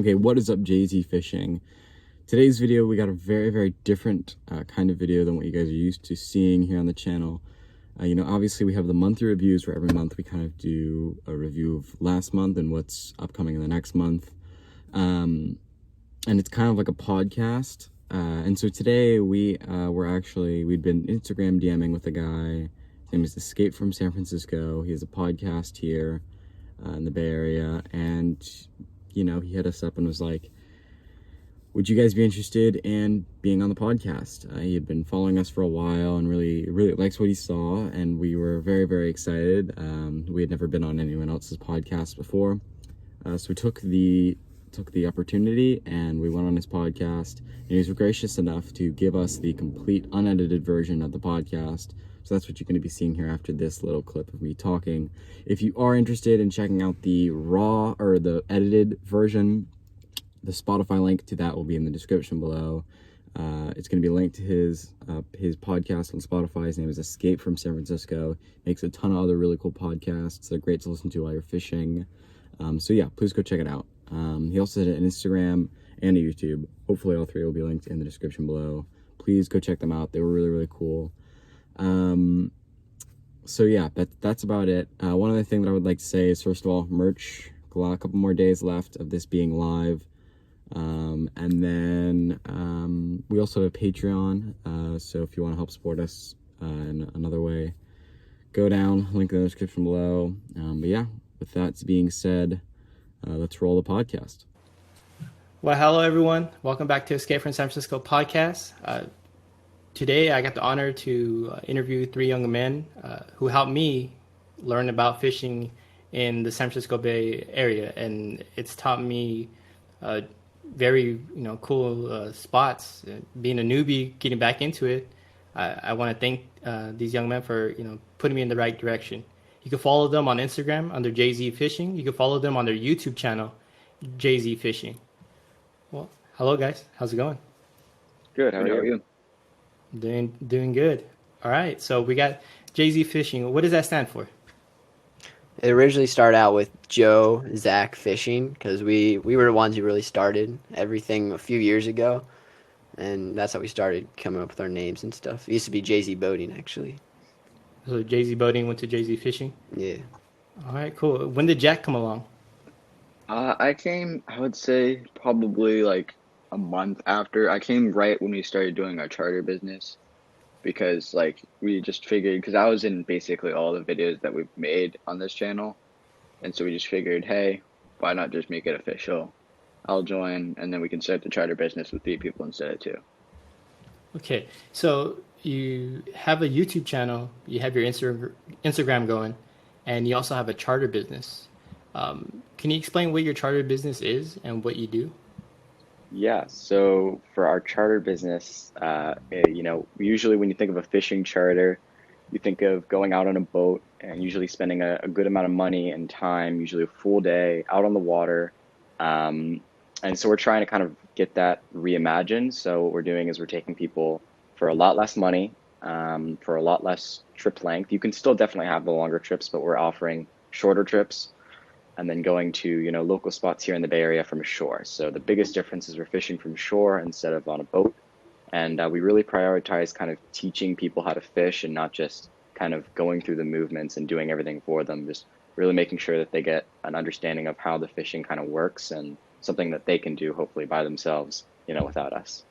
Okay, what is up, Jay-Z Fishing? Today's video, we got a very, very different kind of video than what you guys are used to seeing here on the channel. Obviously we have the monthly reviews where every month we kind of do a review of last month and what's upcoming in the next month. And it's kind of like a podcast. And so today we'd been Instagram DMing with a guy. His name is Escape from San Francisco. He has a podcast here in the Bay Area. And, he hit us up and was like, would you guys be interested in being on the podcast? He had been following us for a while and really likes what he saw, and we were very, very excited. We had never been on anyone else's podcast before, so we took the opportunity and we went on his podcast, and he was gracious enough to give us the complete unedited version of the podcast. So that's what you're going to be seeing here after this little clip of me talking. If you are interested in checking out the raw or the edited version, the Spotify link to that will be in the description below. It's going to be linked to his podcast on Spotify. His name is Escape from San Francisco. Makes a ton of other really cool podcasts. They're great to listen to while you're fishing. So yeah, please go check it out. He also has an Instagram and a YouTube. Hopefully all three will be linked in the description below. Please go check them out. They were really, really cool. So yeah, that's about it. One other thing that I would like to say is, first of all, merch. A couple more days left of this being live. And then we also have a Patreon, so if you want to help support us in another way, go down, link in the description below. But yeah, with that being said, let's roll the podcast. Well, hello everyone. Welcome back to Escape from San Francisco podcast. Today I got the honor to interview three young men who helped me learn about fishing in the San Francisco Bay Area, and it's taught me very cool spots. Being a newbie, getting back into it, I want to thank these young men for putting me in the right direction. You can follow them on Instagram under Jay-Z Fishing. You can follow them on their YouTube channel, Jay-Z Fishing. Well, hello guys, how's it going? Good. How are you? Doing good. All right, so we got Jay-Z Fishing. What does that stand for? It originally started out with Joe, Zach Fishing, because we were the ones who really started everything a few years ago, and that's how we started coming up with our names and stuff. It used to be Jay-Z Boating, actually. So Jay-Z Boating went to Jay-Z Fishing? Yeah. All right, cool. When did Jack come along? I came, I would say, probably like a month after. I came right when we started doing our charter business, because we just figured, because I was in basically all the videos that we've made on this channel, and so we just figured, hey, why not just make it official? I'll join, and then we can start the charter business with 3 people instead of 2. Okay, so you have a YouTube channel, you have your Instagram going, and you also have a charter business. Can you explain what your charter business is and what you do? Yeah, so for our charter business, usually when you think of a fishing charter, you think of going out on a boat and usually spending a good amount of money and time, usually a full day out on the water. And so we're trying to kind of get that reimagined. So what we're doing is we're taking people for a lot less money, for a lot less trip length. You can still definitely have the longer trips, but we're offering shorter trips, and then going to local spots here in the Bay Area from shore. So the biggest difference is we're fishing from shore instead of on a boat, and we really prioritize kind of teaching people how to fish and not just kind of going through the movements and doing everything for them, just really making sure that they get an understanding of how the fishing kind of works and something that they can do hopefully by themselves without us.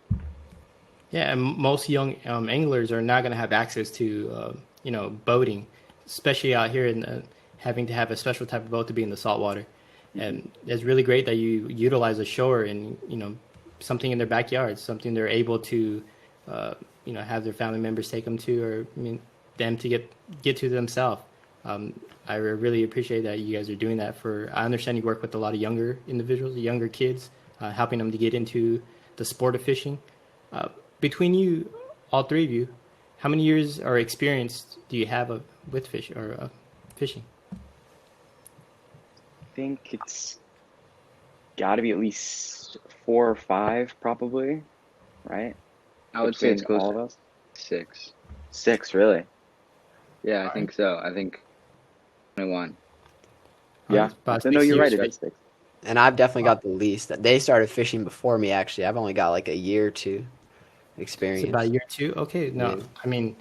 Yeah, and most young anglers are not going to have access to boating, especially out here in having to have a special type of boat to be in the saltwater. And it's really great that you utilize a shore and something in their backyard, something they're able to have their family members take them to, or them to get to themselves. I really appreciate that you guys are doing that. I understand you work with a lot of younger individuals, younger kids, helping them to get into the sport of fishing. Between you, all three of you, how many years or experience do you have with fishing? I think it's got to be at least 4 or 5, probably, right? I would say it's close all to of us. 6. 6, really? Yeah, I think so. I think 21. Yeah. About No, you're 6 right. years. It is 6. And I've definitely got the least. They started fishing before me, actually. I've only got like a year or two It's about a experience. year or two. Okay, no, Yeah. I mean,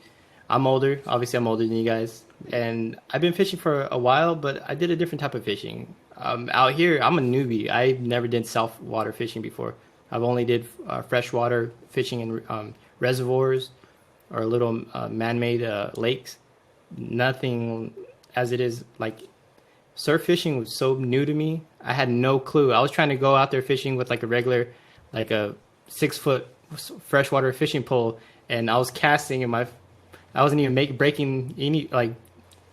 I'm older. Obviously, I'm older than you guys, and I've been fishing for a while, but I did a different type of fishing. Out here, I'm a newbie. I never did saltwater fishing before. I've only did freshwater fishing in reservoirs or little man-made lakes. Nothing as it is like surf fishing was so new to me. I had no clue. I was trying to go out there fishing with like a regular, like a 6 foot freshwater fishing pole, and I was casting, and I wasn't even breaking any like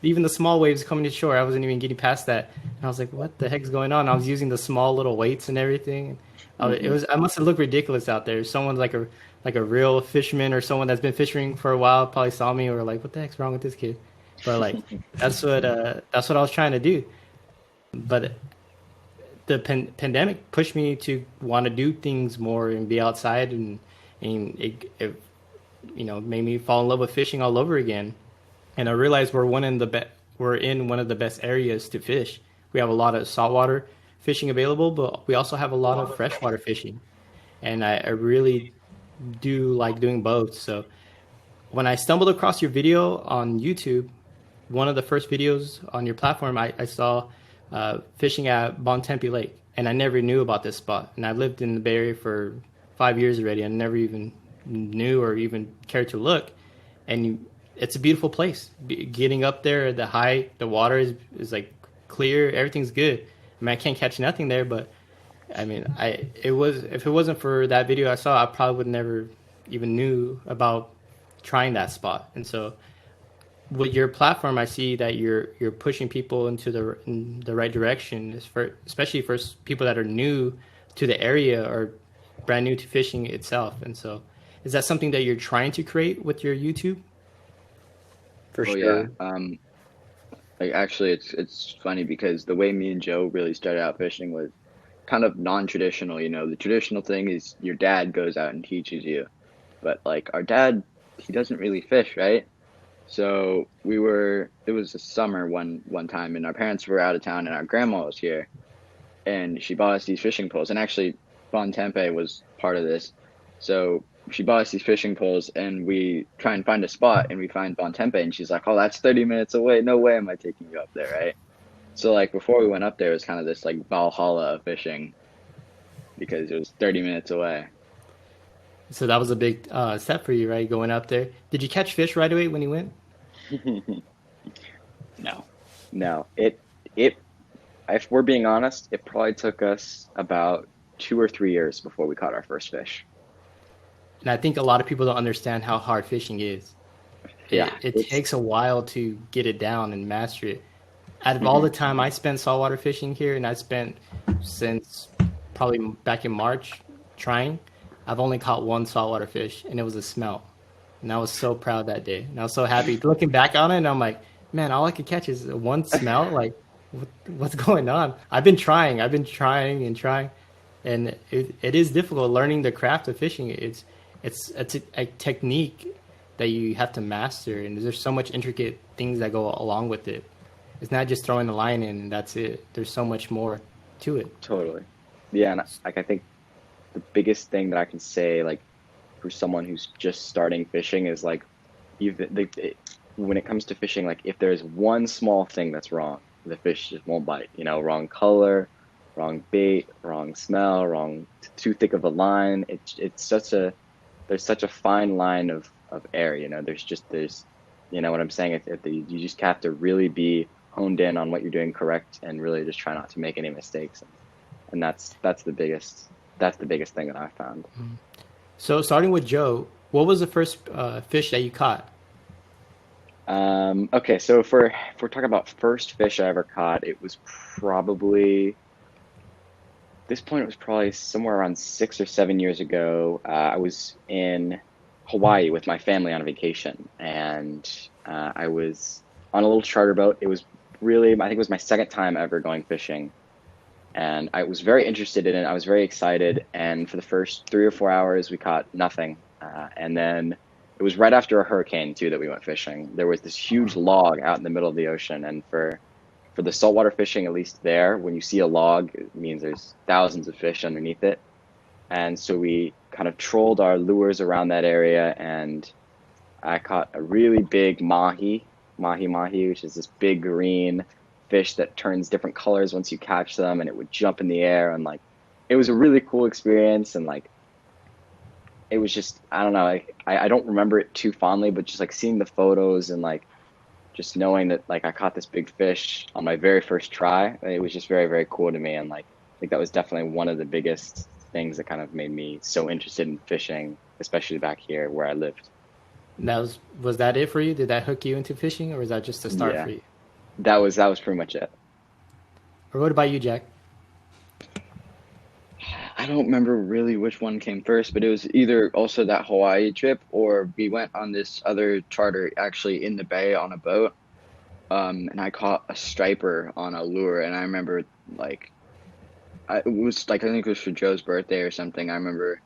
even the small waves coming to shore. I wasn't even getting past that, and I was like, "What the heck's going on?" I was using the small little weights and everything. It was I must have looked ridiculous out there. Someone like a real fisherman or someone that's been fishing for a while probably saw me or like, "What the heck's wrong with this kid?" But like that's what I was trying to do. But the pandemic pushed me to want to do things more and be outside, and it made me fall in love with fishing all over again. And I realized we're in one of the best areas to fish. We have a lot of saltwater fishing available, but we also have a lot of freshwater fishing, and I really do like doing both. So when I stumbled across your video on YouTube, one of the first videos on your platform, I saw fishing at Bontempi Lake, and I never knew about this spot. And I lived in the Bay Area for 5 years already, and never even knew or even cared to look. And it's a beautiful place. Getting up there, the water is like clear, everything's good. I mean, I can't catch nothing there, but I mean, if it wasn't for that video I saw, I probably would never even knew about trying that spot. And so with your platform, I see that you're pushing people in the right direction, especially for people that are new to the area or brand new to fishing itself. And so, is that something that you're trying to create with your YouTube? For Oh yeah. sure. Like actually, it's funny because the way me and Joe really started out fishing was kind of non-traditional. You know, the traditional thing is your dad goes out and teaches you, but like our dad, he doesn't really fish, right? So it was a summer one time, and our parents were out of town, and our grandma was here, and she bought us these fishing poles. And actually, Bon Tempe was part of this. So she bought us these fishing poles, and we try and find a spot, and we find Bon Tempe, and she's like, "Oh, that's 30 minutes away. No way am I taking you up there, right?" So like before we went up there, it was kind of this like Valhalla of fishing because it was 30 minutes away. So that was a big step for you, right? Going up there. Did you catch fish right away when you went? No, no. It if we're being honest, it probably took us about 2 or 3 years before we caught our first fish. And I think a lot of people don't understand how hard fishing is. It, Yeah, it it's takes a while to get it down and master it. Out of all mhm. the time I spent saltwater fishing here, and I spent since probably back in March trying, I've only caught one saltwater fish, and it was a smelt. And I was so proud that day. And I was so happy. Looking back on it, and I'm like, man, all I could catch is one smelt. Like, what's going on? I've been trying and trying, and it is difficult learning the craft of fishing. It's a technique that you have to master, and there's so much intricate things that go along with it. It's not just throwing the line in and that's it. There's so much more to it. Totally. Yeah, and like I think the biggest thing that I can say, like for someone who's just starting fishing, is like, when it comes to fishing, like if there's one small thing that's wrong, the fish just won't bite. You know, wrong color, wrong bait, wrong smell, too thick of a line. It's such a there's such a fine line of air. You know, there's you know what I'm saying. You just have to really be honed in on what you're doing correct, and really just try not to make any mistakes. And that's the biggest thing that I found. So starting with Joe, what was the first fish that you caught? Okay, so if we're talking about first fish I ever caught, it was probably this point. It was probably somewhere around 6 or 7 years ago. I was in Hawaii with my family on a vacation, and I was on a little charter boat. It was really, I think it was my second time ever going fishing, and I was very interested in it. I was very excited, and for the first 3 or 4 hours, we caught nothing. And then it was right after a hurricane too that we went fishing. There was this huge log out in the middle of the ocean, and for for the saltwater fishing, at least there, when you see a log, it means there's thousands of fish underneath it. And so we kind of trolled our lures around that area, and I caught a really big mahi, which is this big green fish that turns different colors once you catch them, and it would jump in the air, and like it was a really cool experience. And like it was just, I don't know, like I don't remember it too fondly, but just like seeing the photos and like just knowing that like I caught this big fish on my very first try, it was just very, very cool to me. And like I think that was definitely one of the biggest things that kind of made me so interested in fishing, especially back here where I lived. That was that it for you? Did that hook you into fishing, or was that just the start Yeah. for you? That was pretty much it. Or what about you, Jack? I don't remember really which one came first, but it was either also that Hawaii trip, or we went on this other charter actually in the bay on a boat. And I caught a striper on a lure, and I remember like it was like, I think it was for Joe's birthday or something. I remember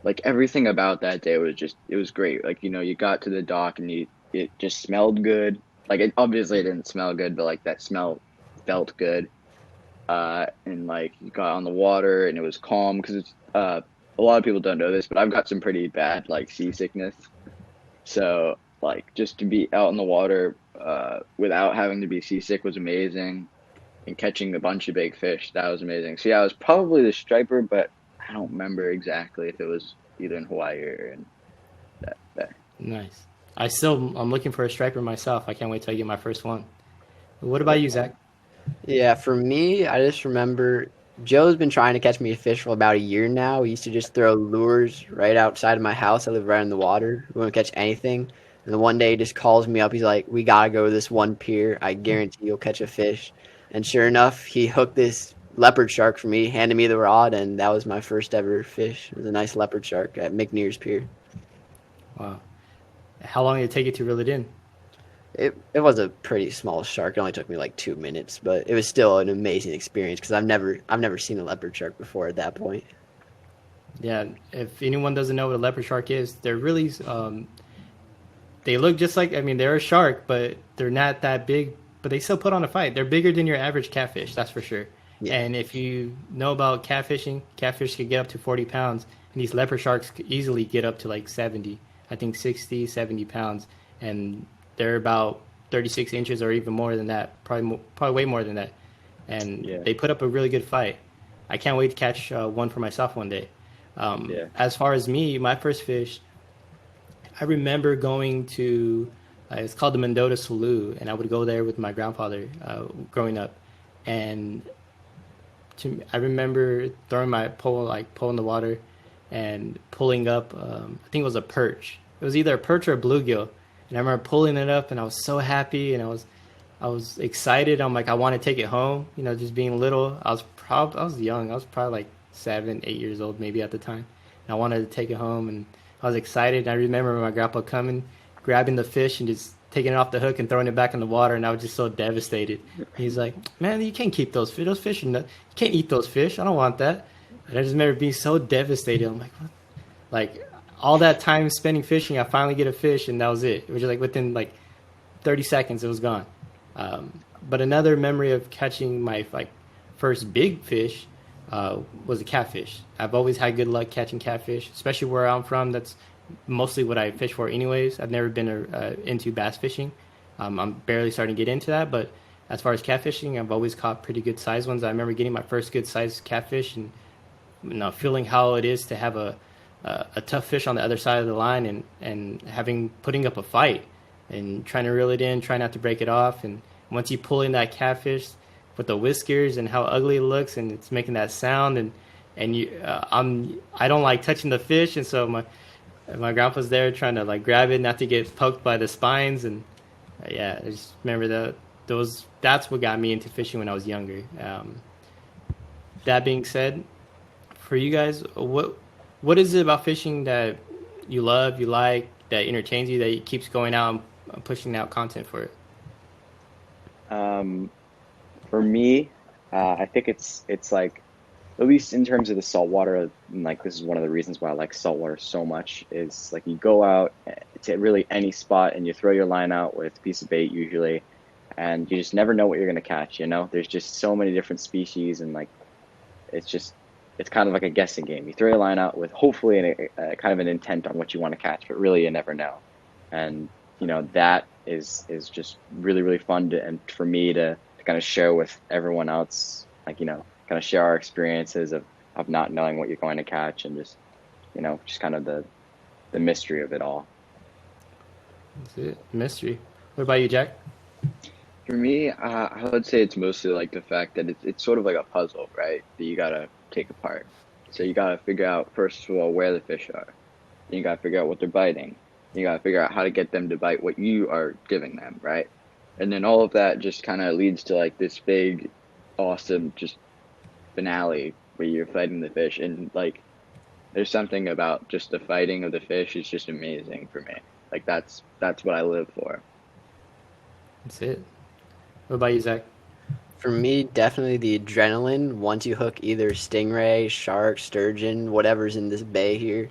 like everything about that day was just, it was great. Like, you know, you got to the dock and it just smelled good. Like it obviously didn't smell good, but like that smell felt good. And like you got on the water and it was calm, because it's a lot of people don't know this, but I've got some pretty bad like seasickness. So like just to be out in the water without having to be seasick was amazing, and catching a bunch of big fish, that was amazing. So yeah, it was probably the striper, but I don't remember exactly if it was either in Hawaii or in that. Nice. I'm looking for a striper myself. I can't wait till I get my first one. What about you, Zach? Yeah, for me, I just remember Joe's been trying to catch me a fish for about a year now. We used to just throw lures right outside of my house. I live right in the water. We wouldn't catch anything. And then one day he just calls me up. He's like, "We gotta go to this one pier. I guarantee you'll catch a fish." And sure enough, he hooked this leopard shark for me, handed me the rod, and that was my first ever fish. It was a nice leopard shark at McNear's Pier. Wow. How long did it take you to reel it in? It was a pretty small shark. It only took me like 2 minutes, but it was still an amazing experience because I've never seen a leopard shark before at that point. Yeah, if anyone doesn't know what a leopard shark is, they're really they look just like, I mean, they're a shark, but they're not that big, but they still put on a fight. They're bigger than your average catfish, that's for sure. Yeah. And if you know about catfishing, catfish can get up to 40 pounds, and these leopard sharks could easily get up to like 70, I think 60, 70 pounds, and they're about 36 inches or even more than that, probably way more than that. And Yeah. they put up a really good fight. I can't wait to catch one for myself one day. Yeah. As far as me, my first fish, I remember going to, it's called the Mendota Slough, and I would go there with my grandfather growing up. And I remember throwing my pole in the water and pulling up, I think it was a perch. It was either a perch or a bluegill. And I remember pulling it up, and I was so happy, and I was excited. I'm like, I want to take it home, you know, just being little. I was young. I was probably like 7, 8 years old maybe at the time. And I wanted to take it home, and I was excited. And I remember my grandpa coming, grabbing the fish and just taking it off the hook and throwing it back in the water, and I was just so devastated. He's like, "Man, you can't keep those fish. Those fish you can't eat those fish. I don't want that." And I just remember being so devastated. I'm like, what? Like, all that time spending fishing, I finally get a fish, and that was it. It was just like within like 30 seconds, it was gone. But another memory of catching my first big fish was a catfish. I've always had good luck catching catfish, especially where I'm from. That's mostly what I fish for anyways. I've never been into bass fishing. I'm barely starting to get into that, but as far as catfishing, I've always caught pretty good sized ones. I remember getting my first good sized catfish and feeling how it is to have a tough fish on the other side of the line and putting up a fight and trying to reel it in, try not to break it off. And once you pull in that catfish with the whiskers and how ugly it looks, and it's making that sound, and I don't like touching the fish, and so my grandpa's there trying to like grab it, not to get poked by the spines, and yeah, I just remember that's what got me into fishing when I was younger. That being said, for you guys, what is it about fishing that you love, you like, that entertains you, that keeps going out and pushing out content for it? For me, I think it's like, at least in terms of the saltwater, like this is one of the reasons why I like saltwater so much, is like you go out to really any spot and you throw your line out with a piece of bait usually, and you just never know what you're gonna catch. You know, there's just so many different species, and like it's kind of like a guessing game. You throw your line out with hopefully a kind of an intent on what you want to catch, but really you never know. And you know that is just really really fun to, and for me to kind of share with everyone else, like you know, kind of share our experiences of not knowing what you're going to catch, and just you know, just kind of the mystery of it all. That's it. Mystery. What about you, Jack? For me, I would say it's mostly like the fact that it's sort of like a puzzle, right? That you gotta take apart. So you gotta figure out first of all where the fish are. Then you gotta figure out what they're biting. You gotta figure out how to get them to bite what you are giving them, right? And then all of that just kind of leads to like this big, awesome just finale where you're fighting the fish, and like there's something about just the fighting of the fish is just amazing for me. Like that's what I live for. That's it. What about you, Zach? For me, definitely the adrenaline once you hook either stingray, shark, sturgeon, whatever's in this bay here.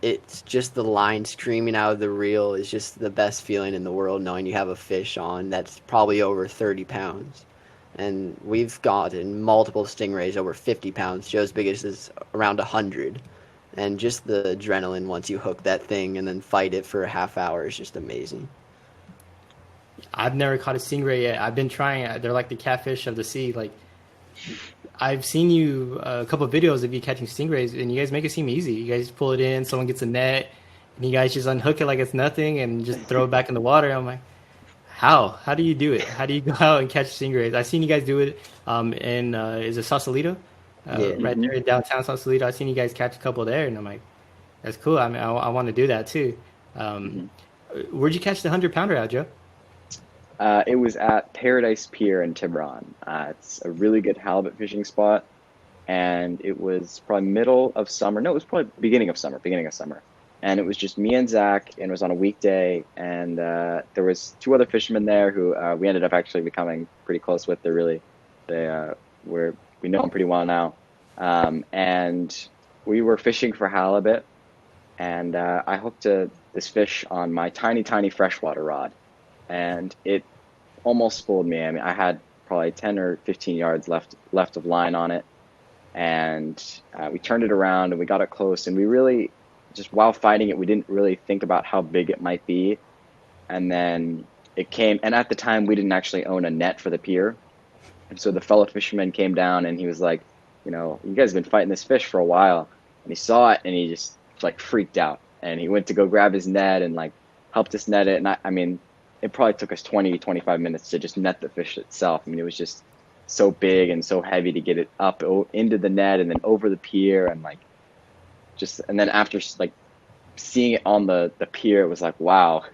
It's just the line screaming out of the reel is just the best feeling in the world, knowing you have a fish on that's probably over 30 pounds. And we've gotten multiple stingrays over 50 pounds. Joe's biggest is around 100. And just the adrenaline once you hook that thing and then fight it for a half hour is just amazing. I've never caught a stingray yet. I've been trying. They're like the catfish of the sea. Like, I've seen you a couple of videos of you catching stingrays, and you guys make it seem easy. You guys pull it in, someone gets a net, and you guys just unhook it like it's nothing and just throw it back in the water. I'm like, how? How do you do it? How do you go out and catch stingrays? I've seen you guys do it in, is it Sausalito? Yeah. Right there in downtown Sausalito. I've seen you guys catch a couple there, and I'm like, that's cool. I mean, I want to do that too. Where'd you catch the 100-pounder at, Joe? It was at Paradise Pier in Tiburon. It's a really good halibut fishing spot, and it was probably middle of summer. No, it was probably beginning of summer. And it was just me and Zach, and it was on a weekday. And there was two other fishermen there who we ended up actually becoming pretty close with. We know them pretty well now. And we were fishing for halibut, and I hooked this fish on my tiny freshwater rod, and it almost fooled me. I mean, I had probably 10 or 15 yards left of line on it, and we turned it around and we got it close, and we really just while fighting it, we didn't really think about how big it might be, and then it came. And at the time, we didn't actually own a net for the pier, and so the fellow fisherman came down and he was like, you know, you guys have been fighting this fish for a while, and he saw it and he just like freaked out, and he went to go grab his net and like helped us net it. And I mean, it probably took us 20-25 minutes to just net the fish itself. I mean, it was just so big and so heavy to get it up into the net and then over the pier, and like and then after like seeing it on the pier, it was like, wow,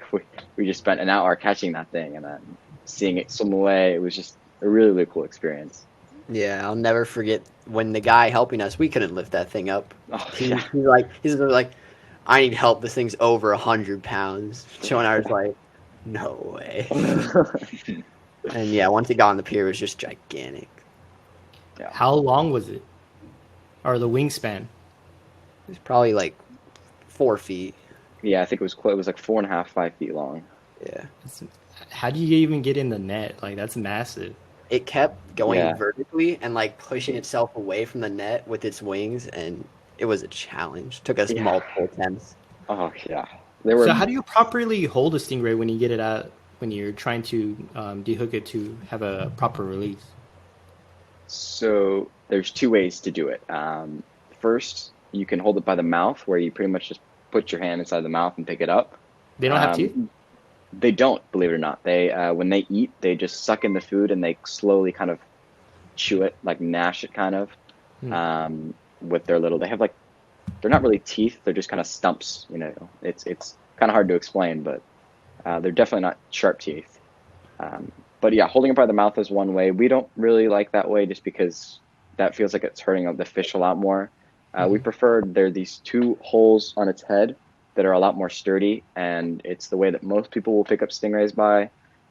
we just spent an hour catching that thing, and then seeing it swim away, it was just a really, really cool experience. Yeah, I'll never forget when the guy helping us, we couldn't lift that thing up. Oh, yeah. He's like, I need help. This thing's over 100 pounds. Joe and I was like, no way. And yeah, once it got on the pier, it was just gigantic. Yeah. How long was it? Or the wingspan? It was probably like 4 feet. Yeah, I think it was like 4.5, 5 feet long. Yeah. How do you even get in the net? Like, that's massive. It kept going Yeah. vertically and like pushing itself away from the net with its wings, and it was a challenge. Took us Yeah. multiple attempts. Oh yeah, there were. So how do you properly hold a stingray when you get it out, when you're trying to dehook it to have a proper release? So there's two ways to do it. First, you can hold it by the mouth, where you pretty much just put your hand inside the mouth and pick it up. They don't have teeth? They don't, believe it or not. They when they eat, they just suck in the food and they slowly kind of chew it, like gnash it, kind of. With their little, they have like, they're not really teeth. They're just kind of stumps. You know, it's kind of hard to explain, but they're definitely not sharp teeth. But yeah, holding it by the mouth is one way. We don't really like that way, just because that feels like it's hurting the fish a lot more. We prefer there are these two holes on its head that are a lot more sturdy, and it's the way that most people will pick up stingrays by.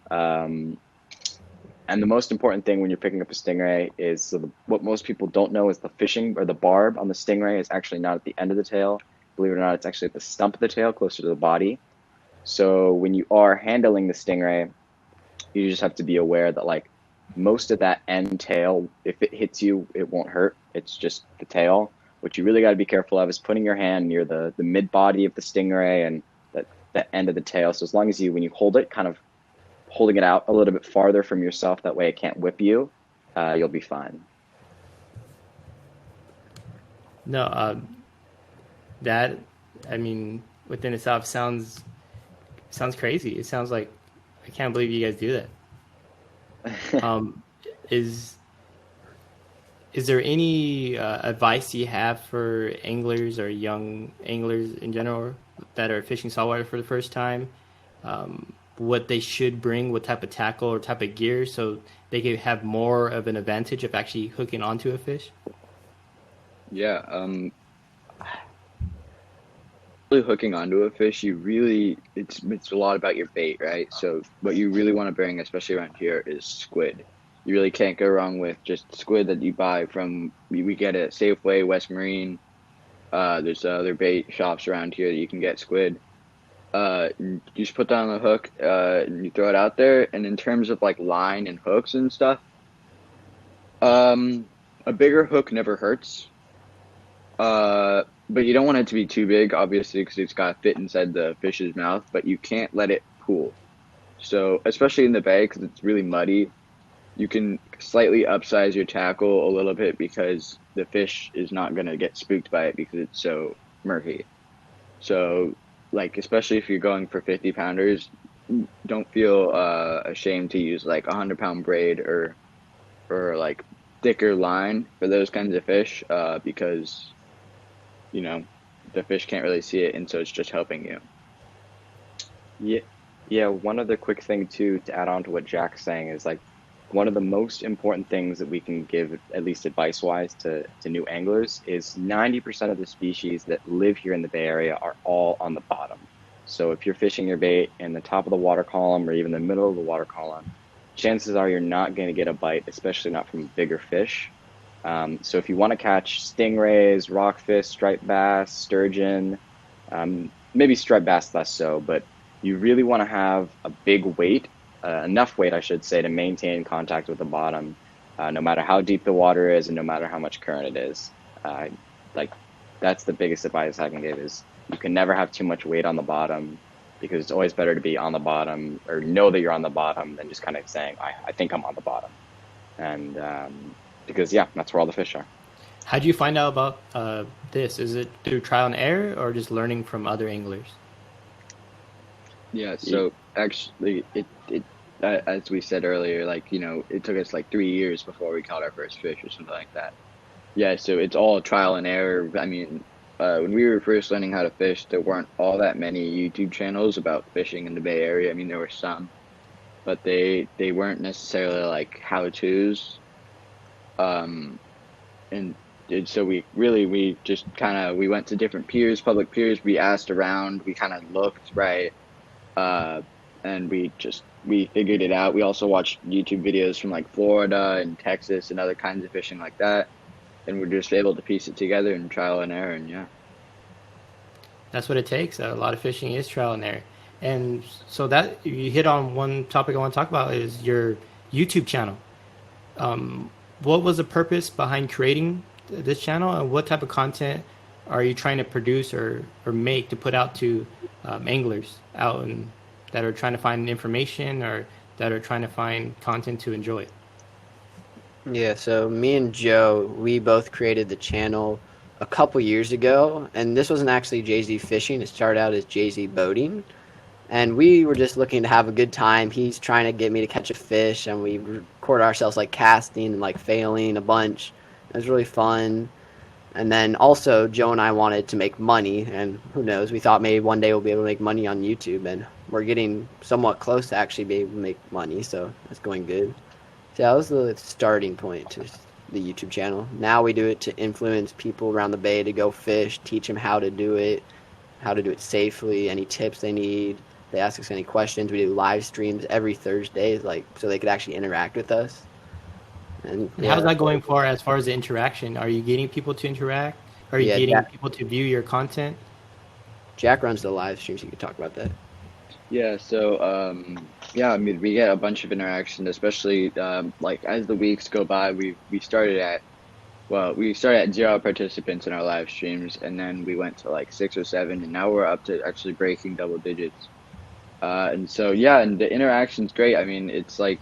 And the most important thing when you're picking up a stingray is, what most people don't know is the fishing, or the barb on the stingray, is actually not at the end of the tail. Believe it or not, it's actually at the stump of the tail, closer to the body. So when you are handling the stingray, You just have to be aware that like most of that end tail, if it hits you, it won't hurt. It's just the tail. What you really got to be careful of is putting your hand near the mid body of the stingray and the end of the tail. So as long as you, when you hold it, kind of holding it out a little bit farther from yourself, that way it can't whip you, you'll be fine. No, that, I mean, within itself sounds crazy. It sounds like, I can't believe you guys do that. Is there any advice you have for anglers or young anglers in general that are fishing saltwater for the first time? What they should bring, what type of tackle or type of gear, so they can have more of an advantage of actually hooking onto a fish? Yeah, really hooking onto a fish, it's a lot about your bait, right? So what you really want to bring, especially around here, is squid. You really can't go wrong with just squid that you buy from, we get it at Safeway, West Marine. There's other bait shops around here that you can get squid. You just put that on the hook, and you throw it out there. And in terms of like line and hooks and stuff, a bigger hook never hurts. But you don't want it to be too big, obviously, because it's got to fit inside the fish's mouth, but you can't let it pool. So, especially in the bay, because it's really muddy, you can slightly upsize your tackle a little bit because the fish is not going to get spooked by it because it's so murky. So, like, especially if you're going for 50 pounders, don't feel ashamed to use like a 100-pound braid or like thicker line for those kinds of fish, because you know the fish can't really see it, and so it's just helping you. Yeah. One other quick thing too to add on to what Jack's saying is like one of the most important things that we can give, at least advice-wise, to new anglers is 90% of the species that live here in the Bay Area are all on the bottom. So if you're fishing your bait in the top of the water column or even the middle of the water column, chances are you're not going to get a bite, especially not from bigger fish. So if you want to catch stingrays, rockfish, striped bass, sturgeon, maybe striped bass less so, but you really want to have a big weight, enough weight, I should say, to maintain contact with the bottom, no matter how deep the water is and no matter how much current it is. Like that's the biggest advice I can give is you can never have too much weight on the bottom, because it's always better to be on the bottom or know that you're on the bottom than just kind of saying, I think I'm on the bottom. And because, yeah, that's where all the fish are. How do you find out about this? Is it through trial and error or just learning from other anglers? Yeah, so actually, it as we said earlier, like, you know, it took us like 3 years before we caught our first fish or something like that. Yeah, so it's all trial and error. I mean, when we were first learning how to fish, there weren't all that many YouTube channels about fishing in the Bay Area. I mean, there were some, but they weren't necessarily like how-tos. And so we just kind of, we went to different piers, public piers. We asked around, we kind of looked, right? And we figured it out. We also watched YouTube videos from like Florida and Texas and other kinds of fishing like that. And we're just able to piece it together in trial and error, and yeah. That's what it takes. A lot of fishing is trial and error. And so that you hit on one topic I want to talk about is your YouTube channel. What was the purpose behind creating this channel, and what type of content are you trying to produce or make to put out to anglers out and that are trying to find information or that are trying to find content to enjoy? Yeah, so me and Joe, we both created the channel a couple years ago, and this wasn't actually JZ Fishing. It started out as JZ Boating, and we were just looking to have a good time. He's trying to get me to catch a fish, and we record ourselves like casting and like failing a bunch. It was really fun. And then also Joe and I wanted to make money, and who knows, we thought maybe one day we'll be able to make money on YouTube, and we're getting somewhat close to actually being able to make money, so it's going good. So that was the starting point to the YouTube channel. Now we do it to influence people around the Bay to go fish, teach them how to do it safely, any tips they need. They ask us any questions. We do live streams every Thursday, like so they could actually interact with us. And yeah, how's that going for as far as the interaction? Are you getting people to interact? Are you getting people to view your content? Jack runs the live streams. You could talk about that. Yeah, so yeah, I mean, we get a bunch of interaction, especially like as the weeks go by. We started at we started at 0 participants in our live streams, and then we went to like 6 or 7, and now we're up to actually breaking double digits. And so yeah, and the interaction's great. I mean, it's like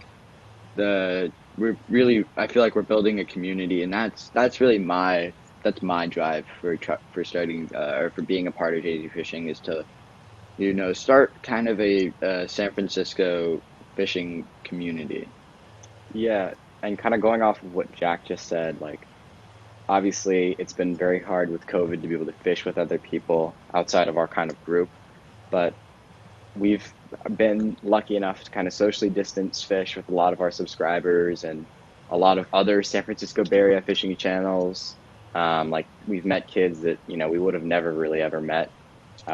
we're really I feel like we're building a community, and that's really that's my drive for starting or for being a part of JZ Fishing is to start kind of a San Francisco fishing community. Yeah, and kind of going off of what Jack just said, like obviously it's been very hard with COVID to be able to fish with other people outside of our kind of group, but we've been lucky enough to kind of socially distance fish with a lot of our subscribers and a lot of other San Francisco Bay Area fishing channels. Like we've met kids that we would have never really ever met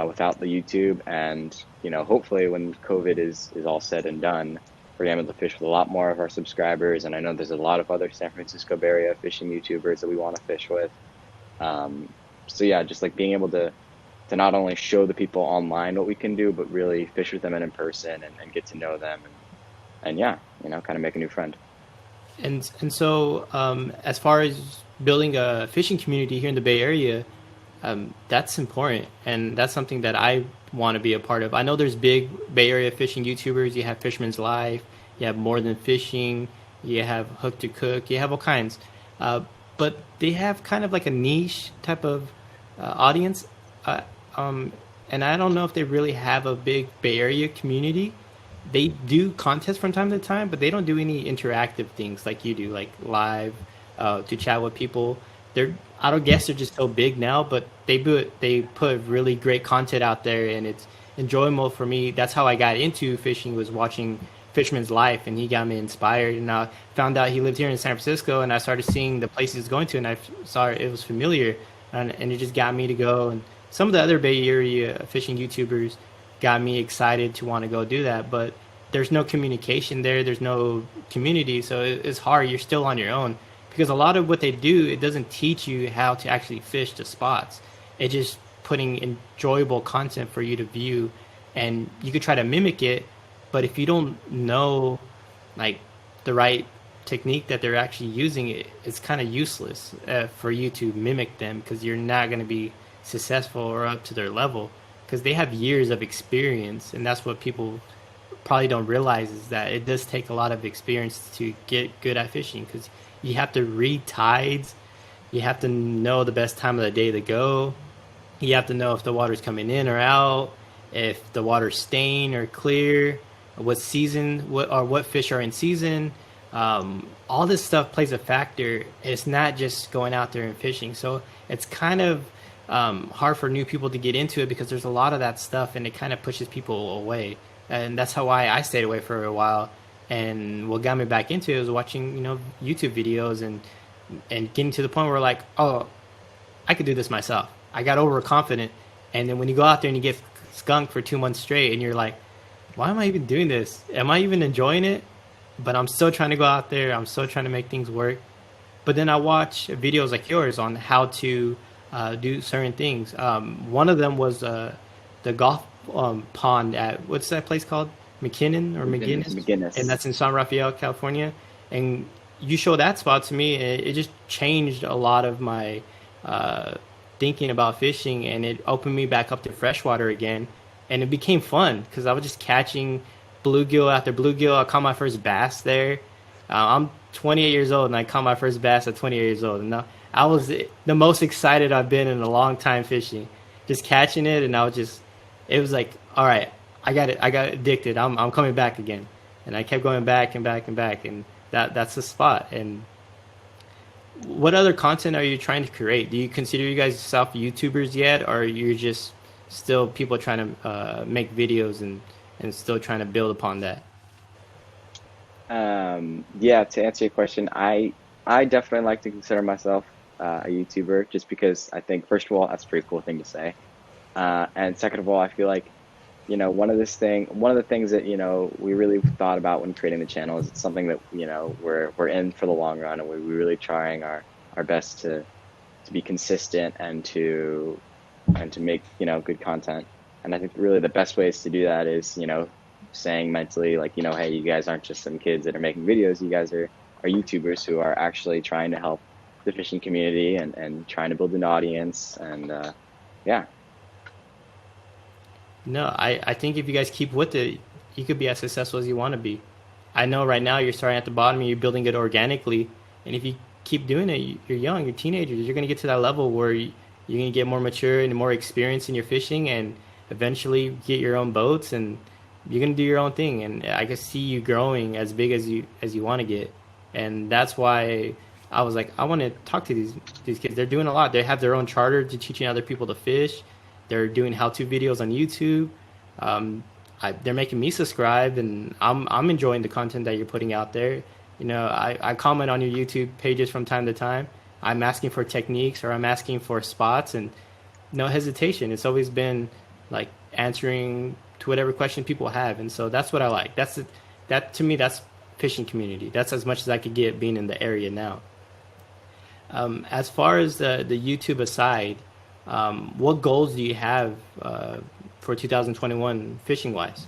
without the YouTube, and hopefully when COVID is all said and done, we're able to fish with a lot more of our subscribers. And I know there's a lot of other San Francisco Bay Area fishing YouTubers that we want to fish with. So yeah, just like being able to not only show the people online what we can do, but really fish with them in person and get to know them and yeah, kind of make a new friend. And so as far as building a fishing community here in the Bay Area, that's important, and that's something that I want to be a part of. I know there's big Bay Area fishing YouTubers. You have Fisherman's Life, you have More Than Fishing, you have Hook to Cook, you have all kinds. But they have kind of like a niche type of audience. And I don't know if they really have a big Bay Area community. They do contests from time to time, but they don't do any interactive things like you do, like live to chat with people. I don't guess they're just so big now, but they put really great content out there, and it's enjoyable for me. That's how I got into fishing, was watching Fisherman's Life, and he got me inspired. And I found out he lived here in San Francisco, and I started seeing the places he's going to, and I saw it was familiar, and it just got me to go. And some of the other Bay Area fishing YouTubers got me excited to want to go do that, but there's no communication there. There's no community, so it's hard. You're still on your own, because a lot of what they do, it doesn't teach you how to actually fish the spots. It's just putting enjoyable content for you to view, and you could try to mimic it, but if you don't know like the right technique that they're actually using, it's kind of useless for you to mimic them, because you're not going to be successful or up to their level, because they have years of experience. And that's what people probably don't realize, is that it does take a lot of experience to get good at fishing, because you have to read tides, you have to know the best time of the day to go, you have to know if the water's coming in or out, if the water's staying or clear, what season, what fish are in season. All this stuff plays a factor. It's not just going out there and fishing. So it's kind of hard for new people to get into it, because there's a lot of that stuff, and it kind of pushes people away. And that's how I stayed away for a while. And what got me back into it was watching, YouTube videos and getting to the point where like, oh, I could do this myself. I got overconfident. And then when you go out there and you get skunked for 2 months straight, and you're like, why am I even doing this? Am I even enjoying it? But I'm still trying to go out there. I'm still trying to make things work. But then I watch videos like yours on how to do certain things. One of them was the golf pond at, what's that place called? McGinnis, and that's in San Rafael, California. And you showed that spot to me, and it just changed a lot of my thinking about fishing, and it opened me back up to freshwater again, and it became fun, because I was just catching bluegill after bluegill. I caught my first bass there. I'm 28 years old, and I caught my first bass at 28 years old, and I was the most excited I've been in a long time fishing, just catching it. And it was like, all right, I got it. I got addicted. I'm coming back again. And I kept going back and back and back. And that's the spot. And what other content are you trying to create? Do you consider you guys yourself YouTubers yet? Or are you just still people trying to make videos and still trying to build upon that? Yeah, to answer your question, I definitely like to consider myself a YouTuber, just because I think, first of all, that's a pretty cool thing to say. And second of all, I feel like, one of the things that, we really thought about when creating the channel is it's something that, we're in for the long run, and we're really trying our best to be consistent and to make, good content. And I think really the best ways to do that is, saying mentally like, hey, you guys aren't just some kids that are making videos. You guys are YouTubers who are actually trying to help the fishing community and trying to build an audience. And yeah. No, I think if you guys keep with it, you could be as successful as you want to be. I know right now you're starting at the bottom and you're building it organically. And if you keep doing it, you're young, you're teenagers, you're going to get to that level where you're going to get more mature and more experience in your fishing and eventually get your own boats and you're going to do your own thing. And I can see you growing as big as you want to get. And that's why I was like, I want to talk to these kids. They're doing a lot. They have their own charter to teaching other people to fish. They're doing how-to videos on YouTube. They're making me subscribe, and I'm enjoying the content that you're putting out there. I comment on your YouTube pages from time to time. I'm asking for techniques or I'm asking for spots, and no hesitation. It's always been like answering to whatever question people have, and so that's what I like. That to me, that's fishing community. That's as much as I could get being in the area now. As far as the YouTube aside, what goals do you have for 2021 fishing wise?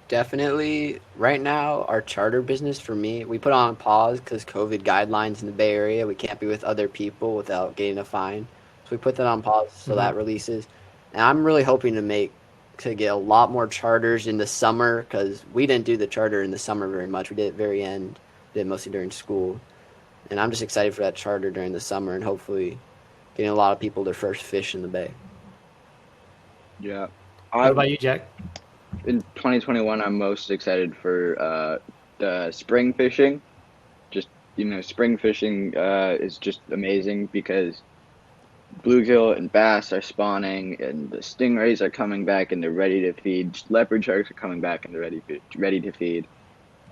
Definitely, right now, our charter business for me, we put on pause because COVID guidelines in the Bay Area. We can't be with other people without getting a fine. So we put that on pause so that releases. And I'm really hoping to get a lot more charters in the summer because we didn't do the charter in the summer very much. We did it at the very end, did it mostly during school. And I'm just excited for that charter during the summer and hopefully getting a lot of people their first fish in the Bay. Yeah. What about you, Jack? In 2021, I'm most excited for the spring fishing. Just, spring fishing is just amazing because bluegill and bass are spawning and the stingrays are coming back and they're ready to feed. Leopard sharks are coming back and they're ready to feed.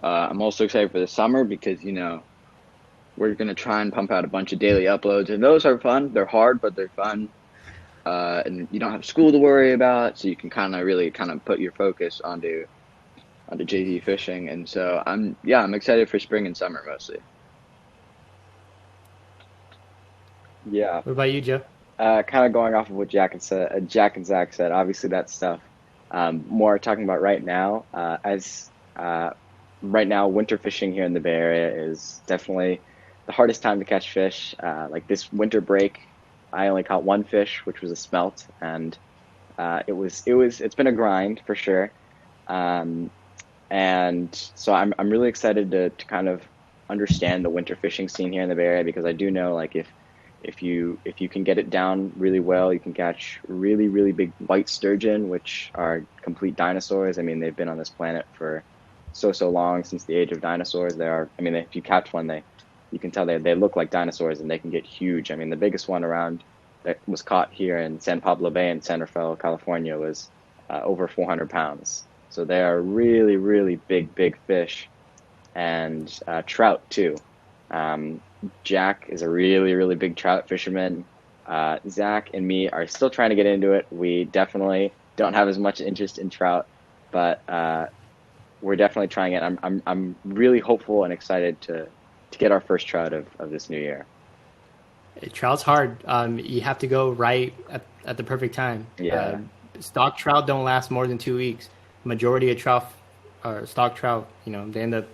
I'm also excited for the summer because, we're going to try and pump out a bunch of daily uploads. And those are fun. They're hard, but they're fun. And you don't have school to worry about, so you can really put your focus onto JV fishing. And so I'm excited for spring and summer mostly. Yeah. What about you, Joe? Kind of going off of what Jack and Zach said, obviously that stuff. More talking about right now, right now, winter fishing here in the Bay Area is definitely the hardest time to catch fish. Like this winter break, I only caught one fish, which was a smelt, and it's been a grind for sure. And so I'm really excited to kind of understand the winter fishing scene here in the Bay Area because I do know like if you can get it down really well, you can catch really, really big white sturgeon, which are complete dinosaurs. I mean, they've been on this planet for so long, since the age of dinosaurs. If you catch one, you can tell they look like dinosaurs and they can get huge. I mean, the biggest one around that was caught here in San Pablo Bay in San Rafael, California was over 400 pounds. So they are really, really big fish. And trout too. Jack is a really, really big trout fisherman. Zach and me are still trying to get into it. We definitely don't have as much interest in trout, but we're definitely trying it. I'm really hopeful and excited to get our first trout of this new year. Trout's hard. You have to go right at the perfect time. Yeah. Stock trout don't last more than 2 weeks. Majority of trout or stock trout, they end up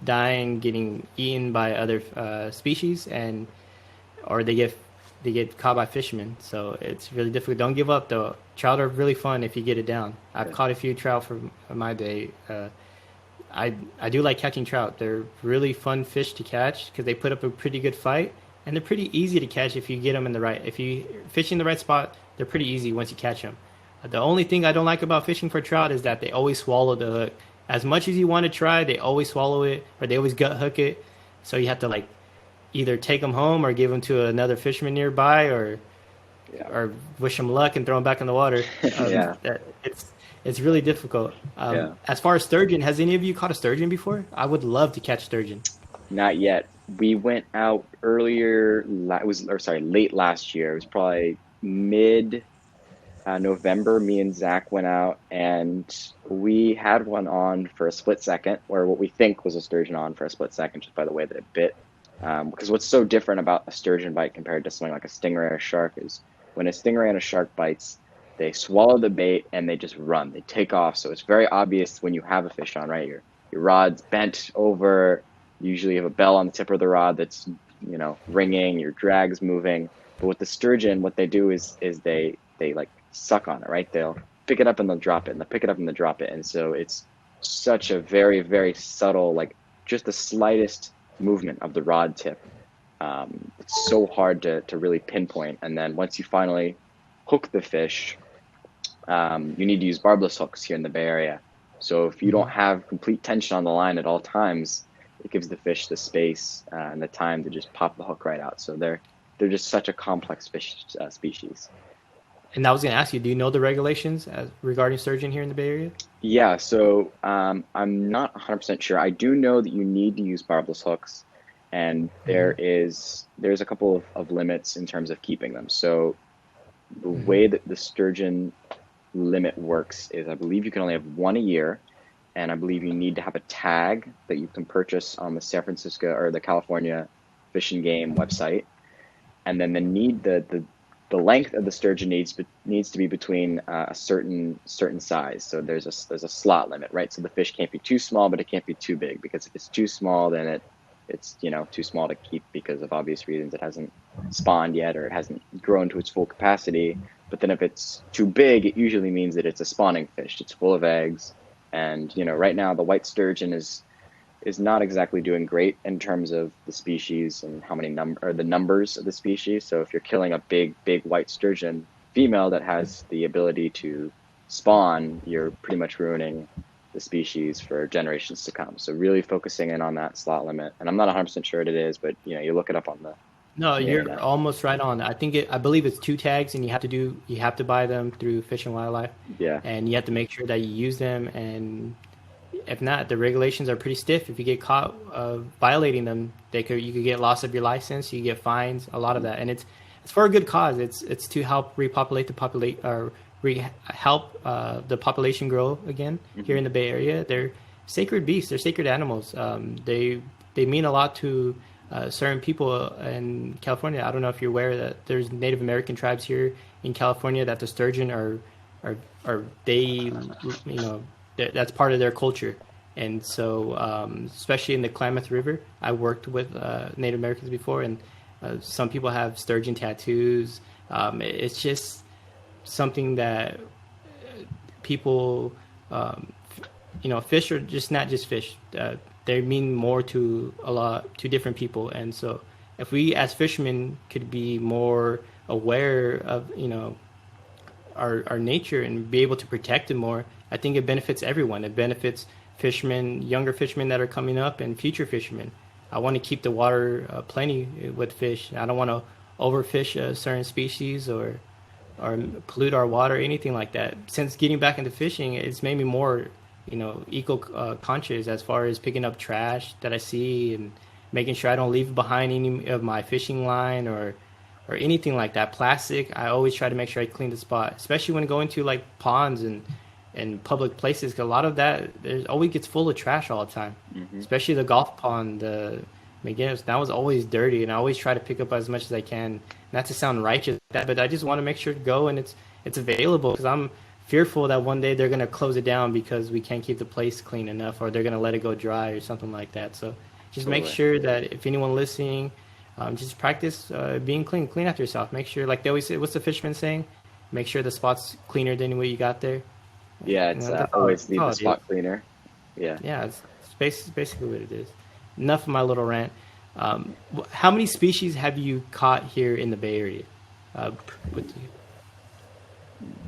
dying, getting eaten by other species, or they get caught by fishermen. So it's really difficult. Don't give up though. Trout are really fun if you get it down. I've caught a few trout from my day. I do like catching trout. They're really fun fish to catch because they put up a pretty good fight, and they're pretty easy to catch if you get them if you fish in the right spot. They're pretty easy once you catch them. The only thing I don't like about fishing for trout is that they always swallow the hook. As much as you want to try, they always swallow it, or they always gut hook it. So you have to either take them home or give them to another fisherman nearby, or wish them luck and throw them back in the water. It's really difficult. As far as sturgeon, has any of you caught a sturgeon before? I would love to catch sturgeon. Not yet. We went out late last year. It was probably mid November. Me and Zach went out and we had one on for a split second, or what we think was a sturgeon on for a split second, just by the way that it bit. Because what's so different about a sturgeon bite compared to something like a stingray or a shark is when a stingray and a shark bites, they swallow the bait and they just run. They take off. So it's very obvious when you have a fish on, right? Your rod's bent over. Usually you have a bell on the tip of the rod that's, you know, ringing. Your drag's moving. But with the sturgeon, what they do is they like suck on it, right? They'll pick it up and they'll drop it, and they'll pick it up and they'll drop it. And so it's such a very, very subtle, like just the slightest movement of the rod tip. It's so hard to really pinpoint. And then once you finally hook the fish, you need to use barbless hooks here in the Bay Area. So if you don't have complete tension on the line at all times, it gives the fish the space and the time to just pop the hook right out. So they're just such a complex fish species. And I was going to ask you, do you know the regulations regarding sturgeon here in the Bay Area? Yeah, so I'm not 100% sure. I do know that you need to use barbless hooks, and there's a couple of limits in terms of keeping them. So the way that the sturgeon limit works is, I believe you can only have one a year, and I believe you need to have a tag that you can purchase on the San Francisco or the California Fish and Game website, and then the length of the sturgeon needs to be between a certain size. So there's a slot limit, right? So the fish can't be too small, but it can't be too big, because if it's too small, then it's you know, too small to keep because of obvious reasons. It hasn't spawned yet, or it hasn't grown to its full capacity. But then if it's too big, it usually means that it's a spawning fish. It's full of eggs, and you know, right now the white sturgeon is not exactly doing great in terms of the species and how many the numbers of the species. So if you're killing a big white sturgeon female that has the ability to spawn, you're pretty much ruining the species for generations to come. So really focusing in on that slot limit. And I'm not 100% sure what it is, but you know, you look it up on the No, you're internet. almost right on. I believe it's 2 tags, and you have to buy them through Fish and Wildlife. Yeah. And you have to make sure that you use them, and if not, the regulations are pretty stiff. If you get caught violating them, you could get loss of your license, you get fines, a lot of that, and it's for a good cause. It's to help repopulate help the population grow again here in the Bay Area. They're sacred beasts. They're sacred animals. They mean a lot to certain people in California. I don't know if you're aware that there's Native American tribes here in California that the sturgeon are they, you know, that's part of their culture. And so especially in the Klamath River, I worked with Native Americans before, and some people have sturgeon tattoos. It's just something that people, you know, fish are just not just fish. They mean more to different people. And so if we as fishermen could be more aware of, you know, our nature and be able to protect it more, I think it benefits everyone. It benefits fishermen, younger fishermen that are coming up, and future fishermen. I want to keep the water plenty with fish. I don't want to overfish a certain species or pollute our water, anything like that. Since getting back into fishing, it's made me more, you know, eco-conscious as far as picking up trash that I see and making sure I don't leave behind any of my fishing line or anything like that. Plastic, I always try to make sure I clean the spot, especially when going to like ponds and public places, because a lot of that always gets full of trash all the time. Especially the golf pond, the McGinnis, that was always dirty, and I always try to pick up as much as I can. Not to sound righteous, but I just want to make sure to go and it's available, because I'm fearful that one day they're going to close it down because we can't keep the place clean enough, or they're going to let it go dry or something like that. So just make sure that if anyone listening, just practice being clean after yourself. Make sure, like they always say, what's the fisherman saying? Make sure the spot's cleaner than what you got there. Yeah, it's always leave the spot cleaner. Yeah. Yeah, it's basically what it is. Enough of my little rant. How many species have you caught here in the Bay Area?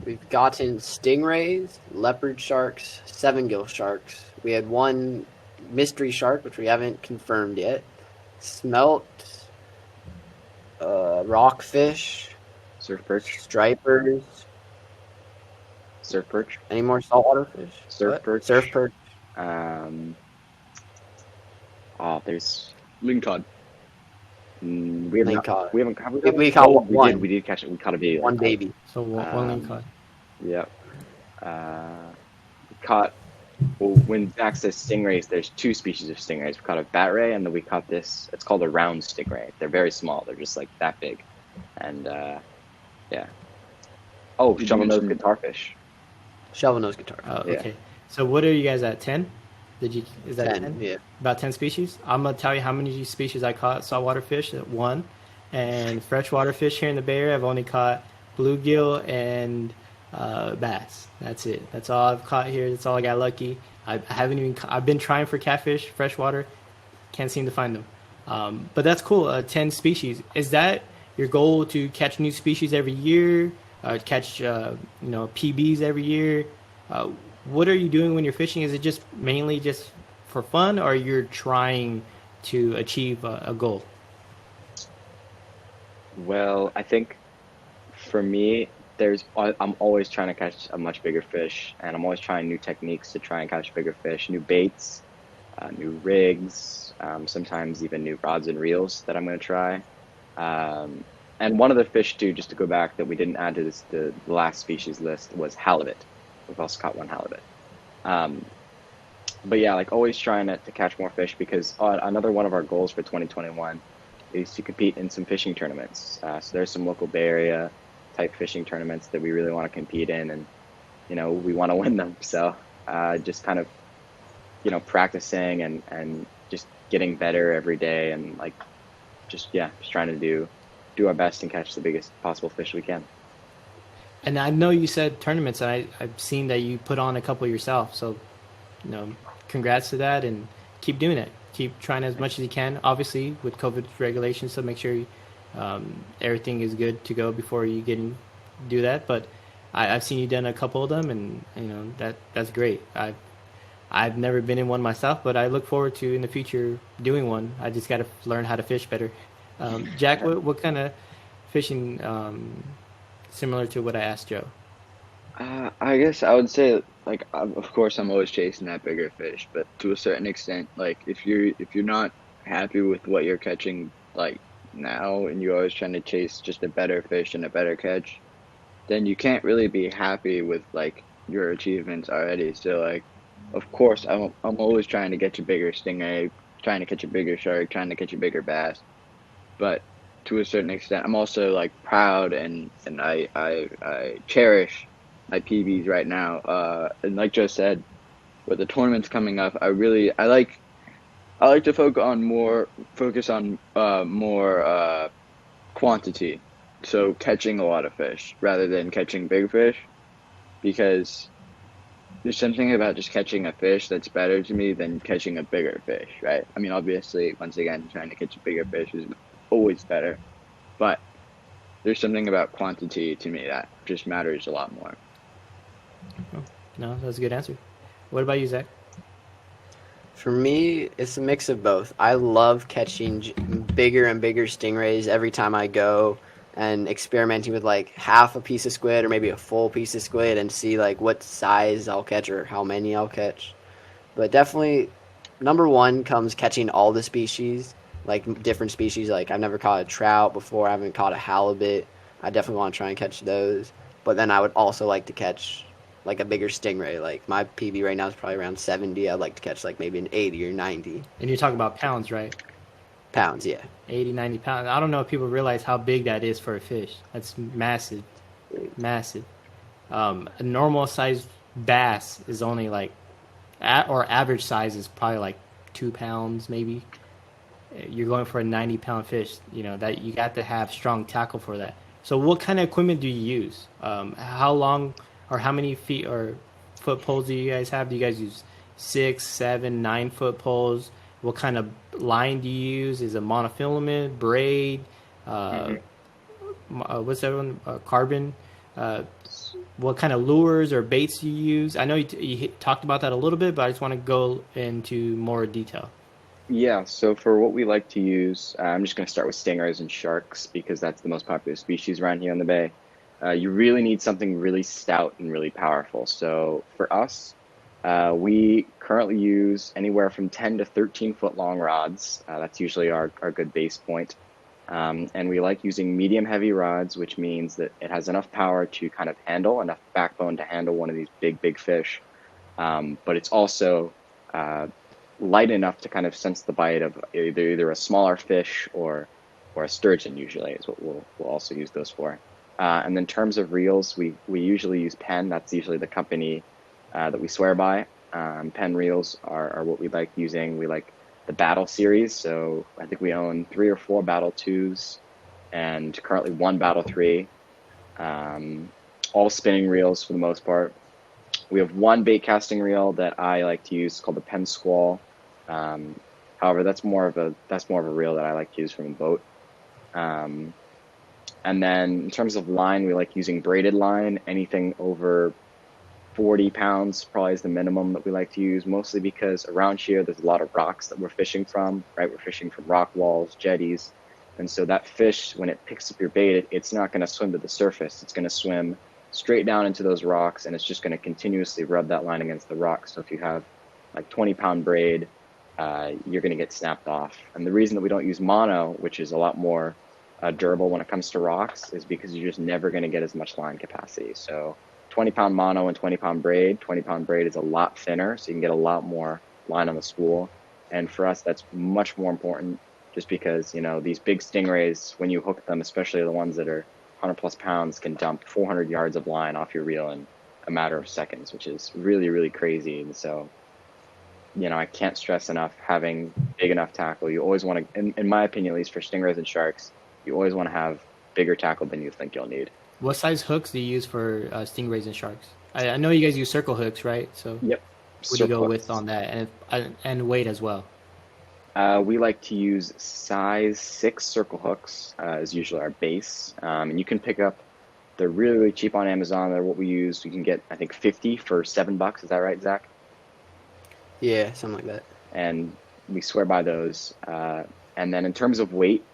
We've gotten stingrays, leopard sharks, 7-gill sharks. We had one mystery shark, which we haven't confirmed yet. Smelt, rockfish, Surf perch. stripers. Surf perch. Any more saltwater fish? Surf What? perch. Surf perch. There's Lingcod. we haven't Lingcod. we haven't have We caught oh, one. we did catch it. We caught a baby. One baby. So one link caught. Yep. We caught. Well, when Zach says stingrays, there's 2 species of stingrays. We caught a bat ray, and then we caught this. It's called a round stingray. They're very small. They're just like that big, and yeah. Oh, Did you shovel-nosed mention- guitarfish. Shovel nose guitar. Oh, Yeah. okay. So what are you guys at? 10? Is that 10, 10? yeah. About 10 species? I'm gonna tell you how many species I caught saltwater fish at one, and freshwater fish here in the Bay Area I've only caught bluegill and bass. That's it. That's all I've caught here. That's all I got lucky. I haven't even. I've been trying for catfish, freshwater, can't seem to find them. But that's cool. 10 species. Is that your goal to catch new species every year? Catch PBs every year? What are you doing when you're fishing? Is it just mainly just for fun, or you're trying to achieve a goal? Well, I think for me, I'm always trying to catch a much bigger fish, and I'm always trying new techniques to try and catch bigger fish, new baits, new rigs, sometimes even new rods and reels that I'm going to try. And one of the fish too, just to go back, that we didn't add to the last species list was halibut. We've also caught one halibut. But yeah, like always trying to catch more fish, because another one of our goals for 2021 is to compete in some fishing tournaments. So there's some local Bay Area type fishing tournaments that we really want to compete in, and we want to win them. So just kind of practicing and just getting better every day, and like just trying to do our best and catch the biggest possible fish we can. And I know you said tournaments, and I've seen that you put on a couple yourself. So, congrats to that, and keep doing it. Keep trying as much as you can. Obviously, with COVID regulations, so make sure everything is good to go before you do that. But I've seen you done a couple of them, and that's great. I've never been in one myself, but I look forward to in the future doing one. I just got to learn how to fish better. Jack, what kind of fishing? Similar to what I asked Joe. I guess I would say, like, of course I'm always chasing that bigger fish, but to a certain extent, like if you're not happy with what you're catching like now, and you're always trying to chase just a better fish and a better catch, then you can't really be happy with like your achievements already. So like, of course I'm always trying to catch a bigger stingray, trying to catch a bigger shark, trying to catch a bigger bass, but to a certain extent, I'm also like proud, and I cherish my PBs right now. And like Joe said, with the tournaments coming up, I like to focus on more quantity. So catching a lot of fish rather than catching big fish, because there's something about just catching a fish that's better to me than catching a bigger fish, right? I mean, obviously, once again, trying to catch a bigger fish is always better, but there's something about quantity to me that just matters a lot more. No, that's a good answer. What about you, Zach? For me, it's a mix of both. I love catching bigger and bigger stingrays every time I go, and experimenting with like half a piece of squid or maybe a full piece of squid, and see like what size I'll catch or how many I'll catch. But definitely, number one comes catching all the species, like different species. Like I've never caught a trout before. I haven't caught a halibut. I definitely want to try and catch those. But then I would also like to catch like a bigger stingray. Like my PB right now is probably around 70. I'd like to catch like maybe an 80 or 90 And you're talking about pounds, right? pounds. Yeah. 80, 90 pounds. I don't know if people realize how big that is for a fish. That's massive. Massive. A normal sized bass is only like, or average size is probably like 2 pounds maybe. You're going for a 90-pound fish, that you got to have strong tackle for that. So what kind of equipment do you use? How long or how many feet or foot poles do you guys have? Do you guys use 6, 7, 9 foot poles? What kind of line do you use? Is it monofilament, braid? What's that one? Carbon? What kind of lures or baits do you use? I know you talked about that a little bit, but I just want to go into more detail. Yeah, so for what we like to use, I'm just going to start with stingrays and sharks, because that's the most popular species around here in the Bay. You really need something really stout and really powerful. So for us, we currently use anywhere from 10 to 13 foot long rods. That's usually our good base point. And we like using medium heavy rods, which means that it has enough power to kind of handle, enough backbone to handle one of these big fish. But it's also light enough to kind of sense the bite of either a smaller fish or a sturgeon. Usually is what we'll also use those for. And then in terms of reels, we usually use Penn. That's usually the company that we swear by. Penn reels are what we like using. We like the Battle series. So I think we own 3 or 4 Battle 2s and currently 1 Battle 3. All spinning reels for the most part. We have 1 bait casting reel that I like to use called the Penn Squall. However, that's more of a reel that I like to use from a boat. And then in terms of line, we like using braided line. Anything over 40 pounds probably is the minimum that we like to use, mostly because around here there's a lot of rocks that we're fishing from, right? We're fishing from rock walls, jetties. And so that fish, when it picks up your bait, it's not going to swim to the surface. It's going to swim straight down into those rocks, and it's just going to continuously rub that line against the rocks. So if you have like 20-pound braid, you're going to get snapped off. And the reason that we don't use mono, which is a lot more durable when it comes to rocks, is because you're just never going to get as much line capacity. So 20-pound mono and 20-pound braid. 20-pound braid is a lot thinner, so you can get a lot more line on the spool. And for us, that's much more important, just because, you know, these big stingrays, when you hook them, especially the ones that are 100+ pounds, can dump 400 yards of line off your reel in a matter of seconds, which is really, really crazy. And so, you know, I can't stress enough having big enough tackle. You always want to, in my opinion, at least for stingrays and sharks, you always want to have bigger tackle than you think you'll need. What size hooks do you use for stingrays and sharks? I know you guys use circle hooks, right? So Yep. what do you go with on that, and weight as well? We like to use size 6 circle hooks as usually our base. And you can pick up, they're really, really cheap on Amazon. They're what we use. You can get, I think, 50 for $7. Is that right, Zach? Yeah, something like that. And we swear by those. And then in terms of weight,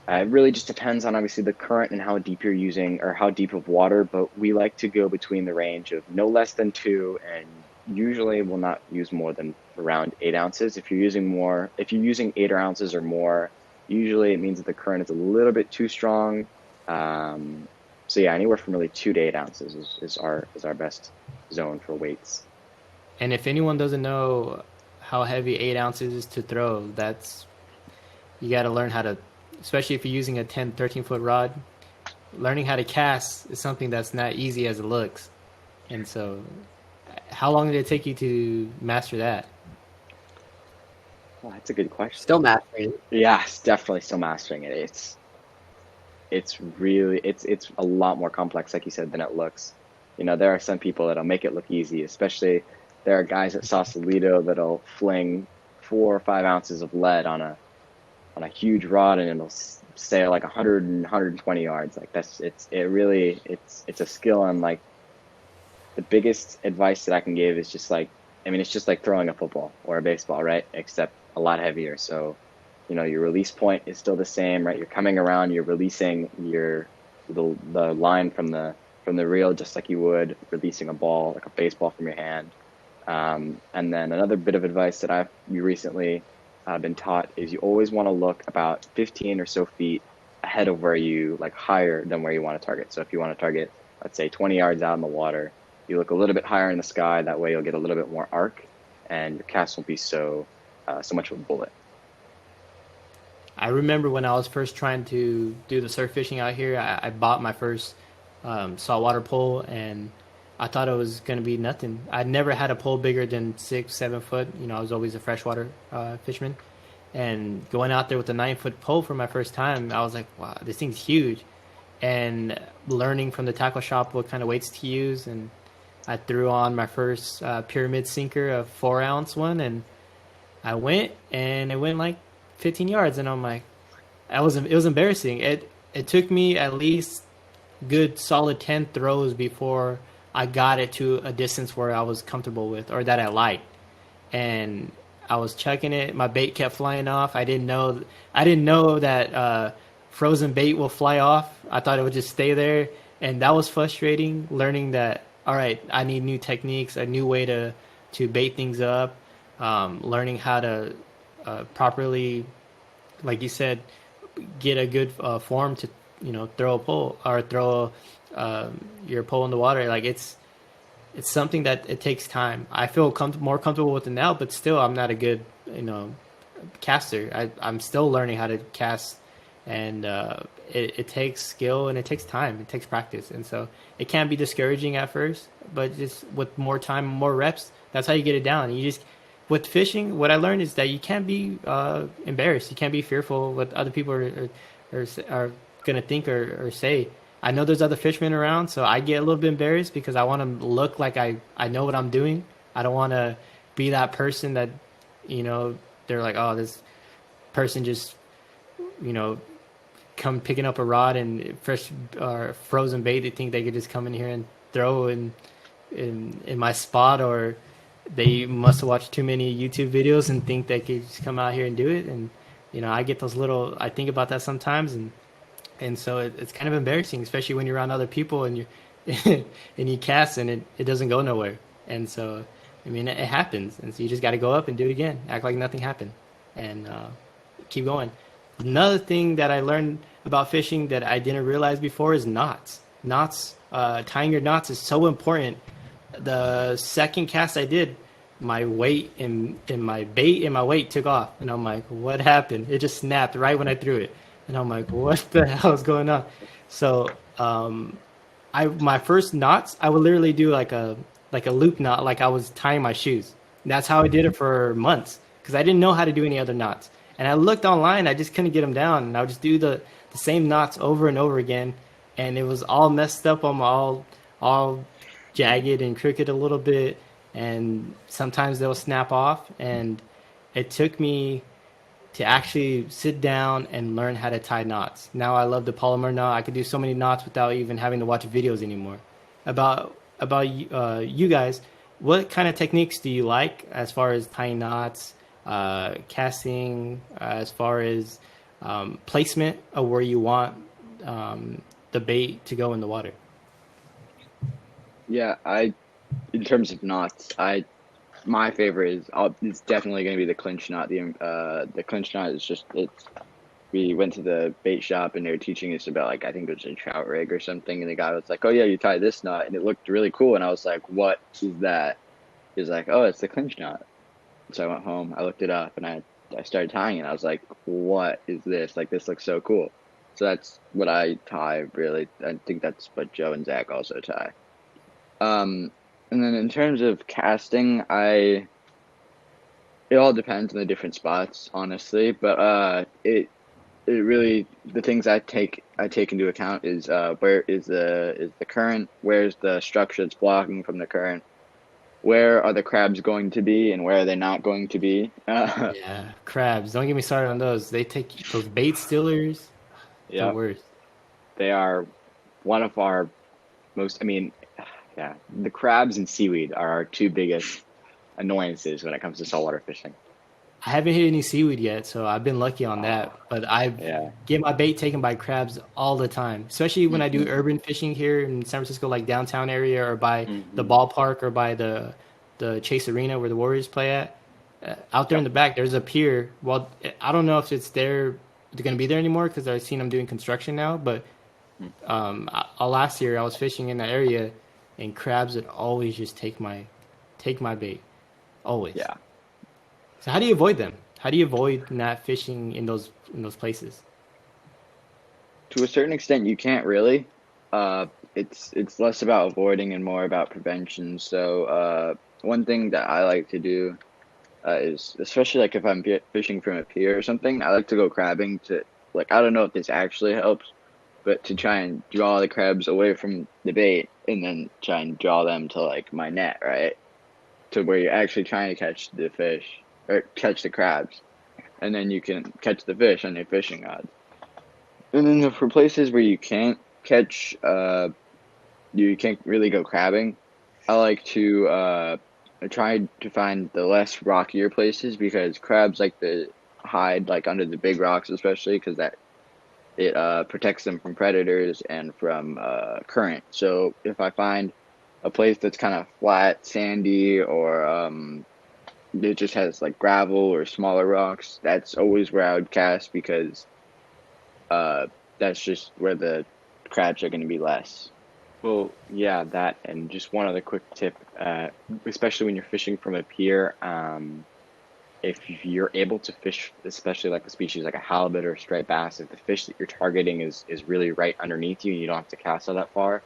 it really just depends on obviously the current and how deep you're using, or how deep of water, but we like to go between the range of no less than 2, and usually will not use more than around 8 ounces. If you're using 8 ounces or more, usually it means that the current is a little bit too strong. So yeah, anywhere from really 2 to 8 ounces is our best zone for weights. And if anyone doesn't know how heavy 8 ounces is to throw, you got to learn how to, especially if you're using a 10, 13-foot rod, learning how to cast is something that's not easy as it looks. And so how long did it take you to master that? Well, that's a good question. Still mastering it. Yeah, it's definitely still mastering it. It's really, it's a lot more complex, like you said, than it looks. You know, there are some people that'll make it look easy, especially there are guys at Sausalito that'll fling 4 or 5 ounces of lead on a huge rod, and it'll sail like 100 and 120 yards. Like it's a skill. And like the biggest advice that I can give is just like, I mean, it's just like throwing a football or a baseball, right? Except a lot heavier. So, you know, your release point is still the same, right? You're coming around, you're releasing the line from the reel just like you would releasing a ball, like a baseball from your hand. And then another bit of advice that I've recently been taught is you always want to look about 15 or so feet ahead of where you, like, higher than where you want to target. So if you want to target, let's say 20 yards out in the water, you look a little bit higher in the sky. That way you'll get a little bit more arc, and your cast won't be so much of a bullet. I remember when I was first trying to do the surf fishing out here, I bought my first saltwater pole, and I thought it was going to be nothing. I'd never had a pole bigger than 6-7 foot. You know, I was always a freshwater fisherman. And going out there with a 9-foot pole for my first time, I was like, wow, this thing's huge. And learning from the tackle shop what kind of weights to use. And I threw on my first pyramid sinker, a 4-ounce one. And I went, and it went like 15 yards. And I'm like, it was embarrassing. It took me at least good solid 10 throws before I got it to a distance where I was comfortable with, or that I liked. And I was chucking it. My bait kept flying off. I didn't know that frozen bait will fly off. I thought it would just stay there. And that was frustrating, learning that, all right, I need new techniques, a new way to bait things up, learning how to properly, like you said, get a good form to, you know, throw a pole or throw your pole in the water. Like it's something that it takes time. I feel more comfortable with it now, but still I'm not a good, you know, caster. I'm still learning how to cast, and it takes skill and it takes time, it takes practice, and so it can be discouraging at first, but just with more time, more reps, that's how you get it down. You just with fishing, what I learned is that you can't be embarrassed, you can't be fearful what other people are gonna think or say. I know there's other fishermen around, so I get a little bit embarrassed because I want to look like I know what I'm doing. I don't want to be that person that, they're like, oh, this person just, come picking up a rod and fresh or frozen bait. They think they could just come in here and throw in my spot, or they must have watched too many YouTube videos and think they could just come out here and do it. And I get I think about that sometimes, and so it's kind of embarrassing, especially when you're around other people and you and you cast and it doesn't go nowhere. And so, I mean, it happens, and so you just got to go up and do it again, act like nothing happened, and keep going. Another thing that I learned about fishing that I didn't realize before is knots. Tying your knots is so important. The second cast I did, my weight in my bait and my weight took off, and I'm like, what happened? It just snapped right when I threw it, and I'm like, what the hell is going on? So my first knots, I would literally do like a loop knot, like I was tying my shoes. And that's how I did it for months, because I didn't know how to do any other knots. And I looked online, I just couldn't get them down, and I would just do the same knots over and over again, and it was all messed up. I'm all jagged and crooked a little bit, and sometimes they'll snap off. And it took me to actually sit down and learn how to tie knots. Now I love the polymer knot. I could do so many knots without even having to watch videos anymore. About you guys, what kind of techniques do you like as far as tying knots, casting, as far as placement of where you want the bait to go in the water? Yeah, in terms of knots, my favorite it's definitely going to be the clinch knot. The clinch knot is we went to the bait shop and they were teaching us about, like, I think it was a trout rig or something, and the guy was like, oh yeah, you tie this knot, and it looked really cool, and I was like, what is that? He was like, oh, it's the clinch knot. So I went home, I looked it up, and I started tying it. I was like, what is this? Like, this looks so cool. So that's what I tie, really. I think that's what Joe and Zach also tie. And then in terms of casting, it all depends on the different spots, honestly. But it really, the things I take into account is where is the current, where's the structure that's blocking from the current, where are the crabs going to be, and where are they not going to be. Yeah, crabs. Don't get me started on those. They take those bait stealers. Yeah, The worst. they are one of our most. I mean, yeah, the crabs and seaweed are our two biggest annoyances when it comes to saltwater fishing. I haven't hit any seaweed yet, so I've been lucky on that. But I Yeah. get my bait taken by crabs all the time, especially when I do urban fishing here in San Francisco, like downtown area, or by the ballpark, or by the Chase Arena where the Warriors play at. Out there in the back, there's a pier. Well, I don't know if it's there. They're going to be there anymore because I've seen them doing construction now. But last year I was fishing in that area, and crabs would always just take my bait, always. Yeah. So how do you avoid them? How do you avoid not fishing in those places? To a certain extent, you can't really. It's less about avoiding and more about prevention. So one thing that I like to do is, especially like if I'm fishing from a pier or something, I like to go crabbing to, like, I don't know if this actually helps, but to try and draw the crabs away from the bait and then try and draw them to, like, my net, right? To where you're actually trying to catch the fish or catch the crabs, and then you can catch the fish on your fishing rods. And then for places where you can't catch, you can't really go crabbing, I like to try to find the less rockier places, because crabs like to hide, like, under the big rocks, especially because it protects them from predators and from current. So if I find a place that's kind of flat, sandy, or it just has, like, gravel or smaller rocks, that's always where I would cast, because that's just where the crabs are going to be less. Well, yeah, that, and just one other quick tip, especially when you're fishing from a pier, if you're able to fish, especially like a species like a halibut or a striped bass, if the fish that you're targeting is really right underneath you, and you don't have to cast all that far.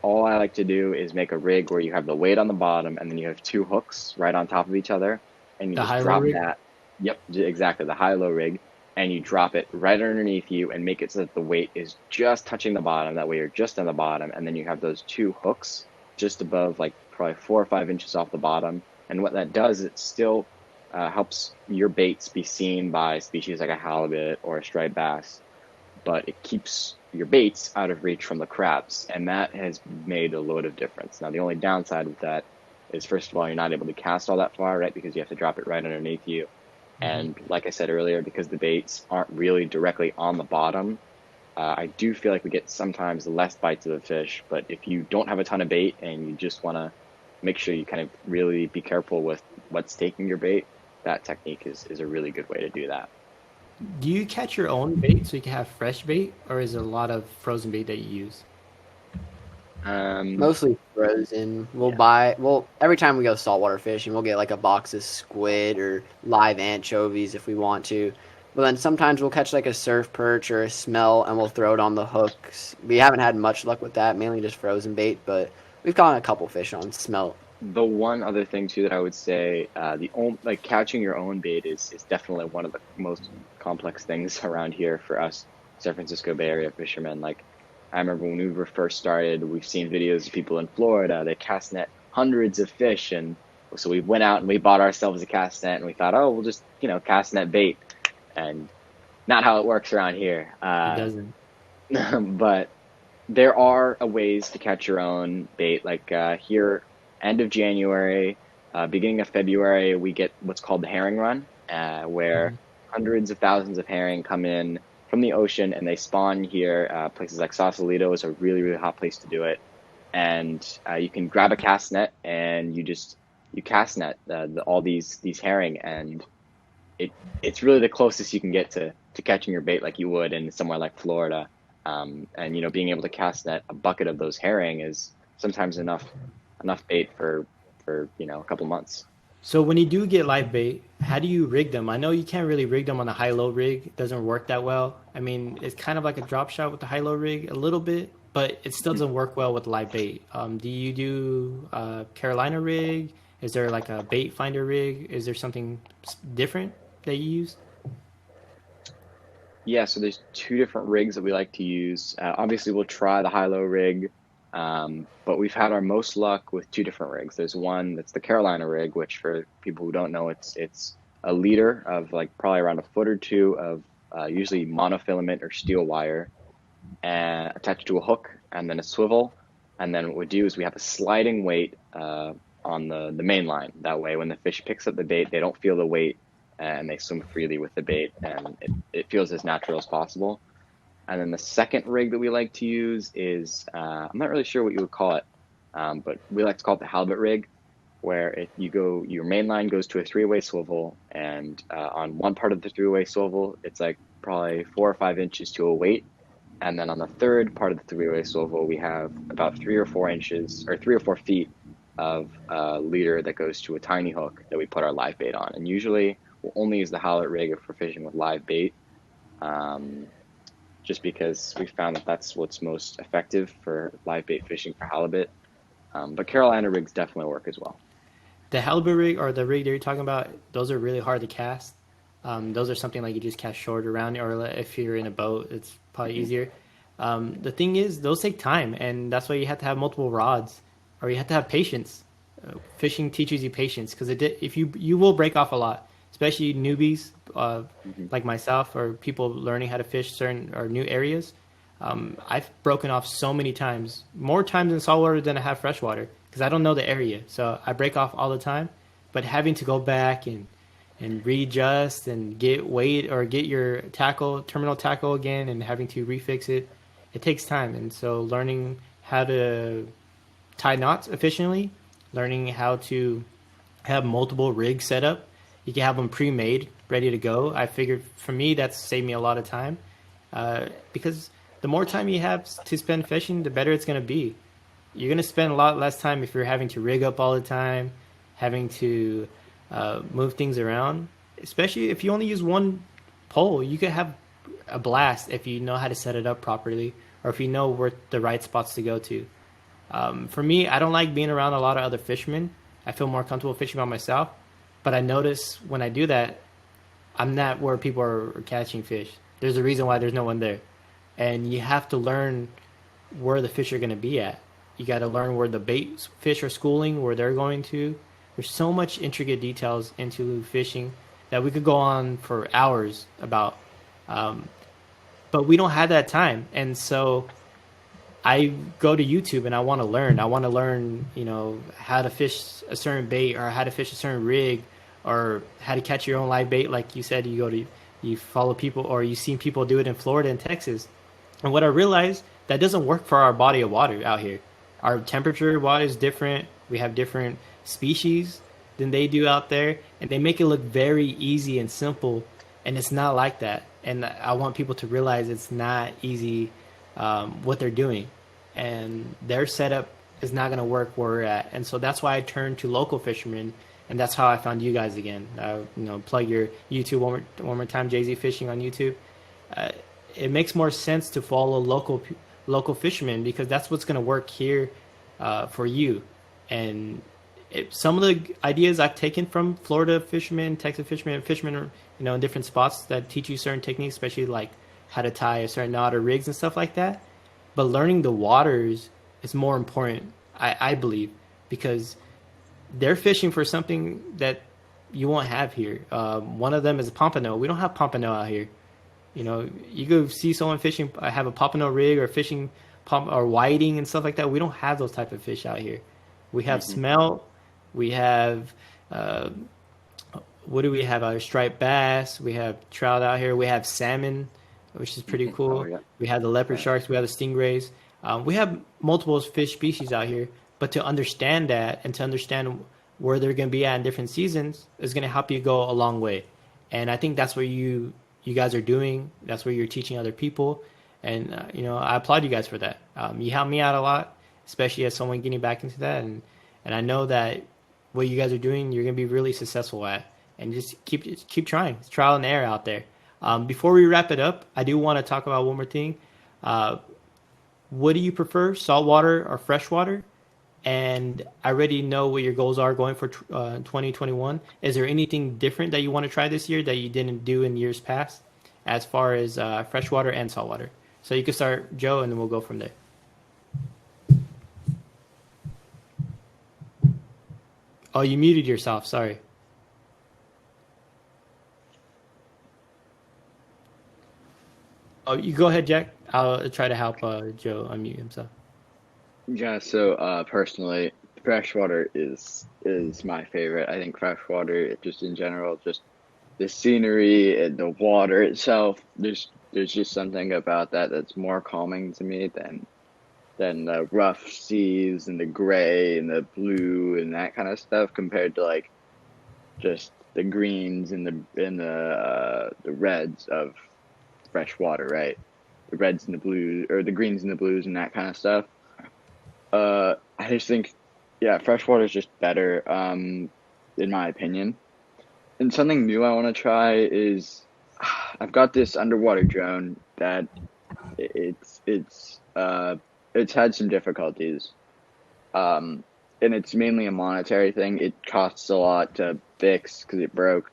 All I like to do is make a rig where you have the weight on the bottom, and then you have two hooks right on top of each other, and you The just high-low drop rig? that. Yep, exactly, the high-low rig, and you drop it right underneath you and make it so that the weight is just touching the bottom. That way you're just on the bottom, and then you have those two hooks just above, like probably 4 or 5 inches off the bottom. And what that does, it still helps your baits be seen by species like a halibut or a striped bass, but it keeps your baits out of reach from the crabs, and that has made a load of difference. Now, the only downside with that is, first of all, you're not able to cast all that far, right? Because you have to drop it right underneath you. And like I said earlier, because the baits aren't really directly on the bottom, I do feel like we get sometimes less bites of the fish. But if you don't have a ton of bait and you just want to make sure you kind of really be careful with what's taking your bait, that technique is a really good way to do that. Do you catch your own bait so you can have fresh bait, or is it a lot of frozen bait that you use? Mostly frozen. We'll Yeah. buy, well, every time we go saltwater fishing, we'll get like a box of squid or live anchovies if we want to. But then sometimes we'll catch like a surf perch or a smell and we'll throw it on the hooks. We haven't had much luck with that, mainly just frozen bait, but we've caught a couple fish on smelt. The one other thing too that I would say, like catching your own bait is definitely one of the most complex things around here for us San Francisco Bay Area fishermen. Like, I remember when we were first started, we've seen videos of people in Florida, they cast net hundreds of fish, and so we went out and we bought ourselves a cast net, and we thought, oh, we'll just cast net bait, and not how it works around here. It doesn't. But there are ways to catch your own bait. Like here, end of January, beginning of February, we get what's called the herring run, where hundreds of thousands of herring come in from the ocean and they spawn here. Places like Sausalito is a really, really hot place to do it. And you can grab a cast net and you cast net all these herring, and it's really the closest you can get to catching your bait like you would in somewhere like Florida. And being able to cast net a bucket of those herring is sometimes enough bait for a couple months. So when you do get live bait, how do you rig them? I know you can't really rig them on a high-low rig. It doesn't work that well. I mean, it's kind of like a drop shot with the high-low rig a little bit, but it still doesn't work well with live bait. Do you do a Carolina rig? Is there like a bait finder rig? Is there something different that you use? Yeah, so there's two different rigs that we like to use. Obviously, we'll try the high-low rig, but we've had our most luck with two different rigs. There's one that's the Carolina rig, which for people who don't know, it's a leader of like probably around a foot or two of usually monofilament or steel wire, and attached to a hook and then a swivel. And then what we do is we have a sliding weight on the main line. That way, when the fish picks up the bait, they don't feel the weight and they swim freely with the bait, and it feels as natural as possible. And then the second rig that we like to use is, I'm not really sure what you would call it, but we like to call it the halibut rig, where if your main line goes to a three-way swivel, and on one part of the three-way swivel, it's like probably 4 or 5 inches to a weight. And then on the third part of the three-way swivel, we have about 3 or 4 inches, or 3 or 4 feet of leader that goes to a tiny hook that we put our live bait on. And usually we'll only use the halibut rig if we're fishing with live bait, just because we found that that's what's most effective for live bait fishing for halibut. But Carolina rigs definitely work as well. The halibut rig or the rig that you're talking about, those are really hard to cast. Those are something like you just cast short around, or if you're in a boat, it's probably easier. The thing is, those take time, and that's why you have to have multiple rods, or you have to have patience. Fishing teaches you patience, because if you will break off a lot, especially newbies like myself, or people learning how to fish certain or new areas. I've broken off so many times, more times in saltwater than I have freshwater, because I don't know the area. So I break off all the time, but having to go back and readjust and get weight or get your terminal tackle again, and having to refix it, it takes time. And so learning how to tie knots efficiently, learning how to have multiple rigs set up. You can have them pre-made, ready to go. I figured for me, that's saved me a lot of time, because the more time you have to spend fishing, the better it's going to be. You're going to spend a lot less time if you're having to rig up all the time, having to move things around. Especially if you only use one pole, you could have a blast if you know how to set it up properly, or if you know where the right spots to go to. For me, I don't like being around a lot of other fishermen. I feel more comfortable fishing by myself. But I notice when I do that, I'm not where people are catching fish. There's a reason why there's no one there. And you have to learn where the fish are going to be at. You got to learn where the bait fish are schooling, where they're going to. There's so much intricate details into fishing that we could go on for hours about. But we don't have that time. And so I go to YouTube and I want to learn. I want to learn, how to fish a certain bait, or how to fish a certain rig, or how to catch your own live bait. Like you said, you follow people, or you've seen people do it in Florida and Texas. And what I realized, that doesn't work for our body of water out here. Our temperature of water is different. We have different species than they do out there, and they make it look very easy and simple, and it's not like that. And I want people to realize it's not easy, what they're doing, and their setup is not going to work where we're at. And so that's why I turned to local fishermen, and that's how I found you guys again. Plug your YouTube one more time, JZ Fishing on YouTube. It makes more sense to follow local fishermen, because that's what's going to work here for you. And some of the ideas I've taken from Florida fishermen, Texas fishermen, in different spots that teach you certain techniques, especially like how to tie a certain knot or rigs and stuff like that. But learning the waters is more important, I believe, because they're fishing for something that you won't have here. One of them is a pompano. We don't have pompano out here. You go see someone fishing, have a pompano rig, or fishing or whiting and stuff like that. We don't have those type of fish out here. We have smelt. We have, what do we have? Our striped bass. We have trout out here. We have salmon, which is pretty cool. Oh, yeah. We have the leopard sharks. We have the stingrays. We have multiple fish species out here. But to understand that, and to understand where they're going to be at in different seasons, is going to help you go a long way. And I think that's what you guys are doing. That's where you're teaching other people. And, I applaud you guys for that. You help me out a lot, especially as someone getting back into that. And I know that what you guys are doing, you're going to be really successful at. And just keep trying. It's trial and error out there. Before we wrap it up, I do want to talk about one more thing. What do you prefer, saltwater or freshwater? And I already know what your goals are going for 2021. Is there anything different that you want to try this year that you didn't do in years past, as far as freshwater and saltwater? So you can start, Joe, and then we'll go from there. Oh, you muted yourself. Sorry. Oh, you go ahead, Jack. I'll try to help Joe unmute himself. Yeah, so personally, freshwater is my favorite. I think freshwater, just in general, just the scenery and the water itself, there's just something about that that's more calming to me than the rough seas and the gray and the blue and that kind of stuff, compared to like just the greens and the reds of fresh water, right? The reds and the blues, or the greens and the blues and that kind of stuff. I just think, yeah, freshwater is just better, in my opinion. And something new I want to try is, I've got this underwater drone that it's had some difficulties, and it's mainly a monetary thing. It costs a lot to fix because it broke,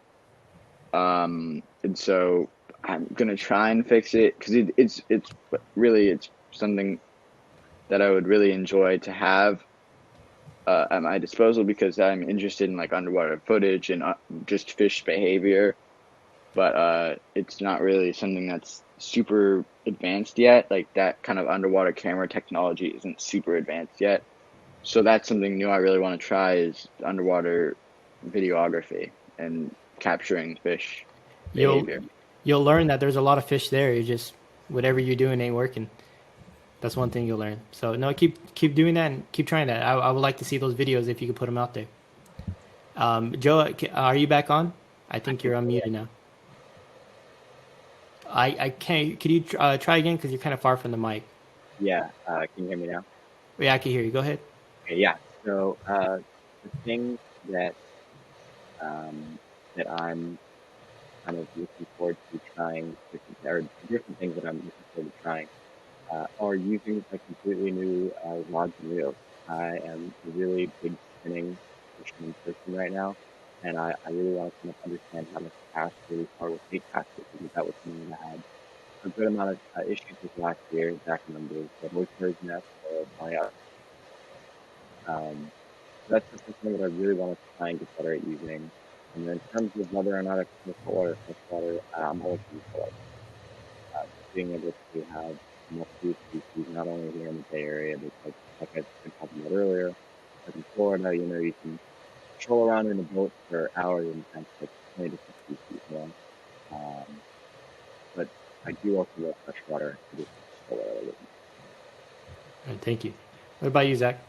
and so I'm gonna try and fix it, because it's something that I would really enjoy to have at my disposal, because I'm interested in like underwater footage and just fish behavior, but it's not really something that's super advanced yet. Like that kind of underwater camera technology isn't super advanced yet. So that's something new I really want to try, is underwater videography and capturing fish behavior. You'll learn that there's a lot of fish there. You just, whatever you're doing ain't working. That's one thing you'll learn. So no, keep doing that and keep trying that. I would like to see those videos if you could put them out there. Joe, are you back on? I think you're unmuted now. I can't. Could you try again, because you're kind of far from the mic? Yeah, can you hear me now? Yeah, I can hear you. Go ahead. Okay, yeah. So the thing that that I'm kind of looking forward to trying, or different things that I'm looking forward to trying, are using a completely new rods and reels. I am a really big spinning fisherman person right now, and I really want to kind of understand how to cast really far with bait casts, because that was something that I had a good amount of issues with last year, back in numbers, but oyster's nest or my that's just something that I really want to try and get better at using. And then in terms of whether or not I can saltwater or freshwater, I'm always looking for being able to have multiple species, not only here in the Bay Area, but like I've been talking about earlier, like in Florida, you can troll around in a boat for hours and catch like 20 different species. But I do also love freshwater. I just saltwater a little bit. All right, thank you. What about you, Zach?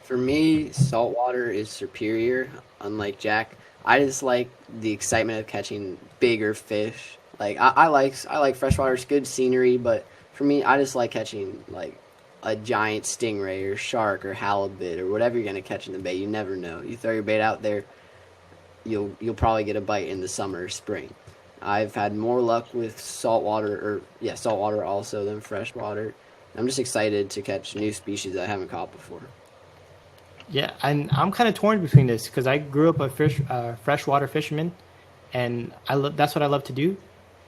For me, saltwater is superior. Unlike Jack, I just like the excitement of catching bigger fish. Like I like freshwater. It's good scenery, but for me, I just like catching like a giant stingray or shark or halibut or whatever you're gonna catch in the bay. You never know. You throw your bait out there, you'll probably get a bite in the summer or spring. I've had more luck with saltwater also than freshwater. I'm just excited to catch new species that I haven't caught before. Yeah, and I'm kind of torn between this because I grew up a freshwater fisherman, and that's what I love to do.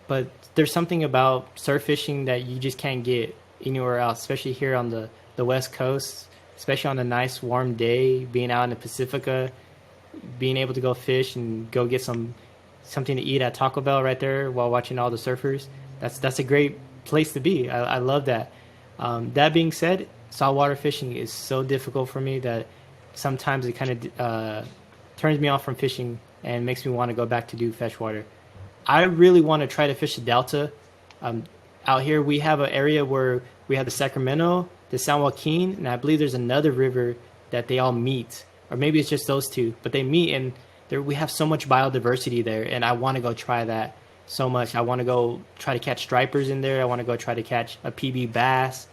But there's something about surf fishing that you just can't get anywhere else, especially here on the West Coast, especially on a nice warm day, being out in the Pacifica, being able to go fish and go get something to eat at Taco Bell right there while watching all the surfers. That's a great place to be. I love that. That being said, saltwater fishing is so difficult for me that sometimes it kind of turns me off from fishing and makes me want to go back to do freshwater. I really want to try to fish the Delta. Out here, we have an area where we have the Sacramento, the San Joaquin, and I believe there's another river that they all meet, or maybe it's just those two, but they meet, and we have so much biodiversity there, and I want to go try that so much. I want to go try to catch stripers in there. I want to go try to catch a PB bass.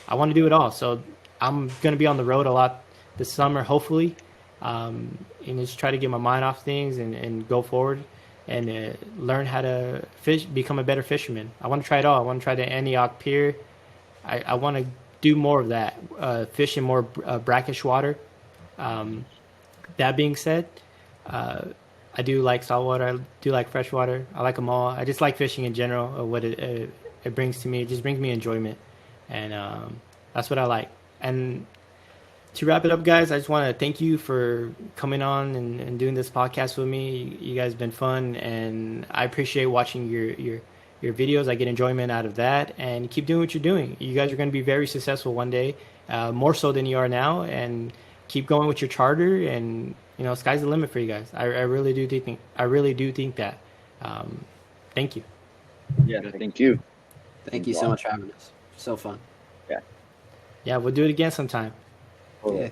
I want to do it all. So I'm going to be on the road a lot this summer, hopefully, and just try to get my mind off things and go forward and learn how to fish, become a better fisherman. I want to try it all. I want to try the Antioch Pier. I want to do more of that, fish in more brackish water. That being said, I do like saltwater. I do like freshwater. I like them all. I just like fishing in general. What it brings to me, it just brings me enjoyment, and that's what I like. And to wrap it up, guys, I just want to thank you for coming on and doing this podcast with me. You guys have been fun, and I appreciate watching your videos. I get enjoyment out of that, and keep doing what you're doing. You guys are going to be very successful one day, more so than you are now, and keep going with your charter, and sky's the limit for you guys. I really do think that. Thank you. Yeah, thank you. Thank you so much for having us. So fun. Yeah, we'll do it again sometime. Totally. Yeah.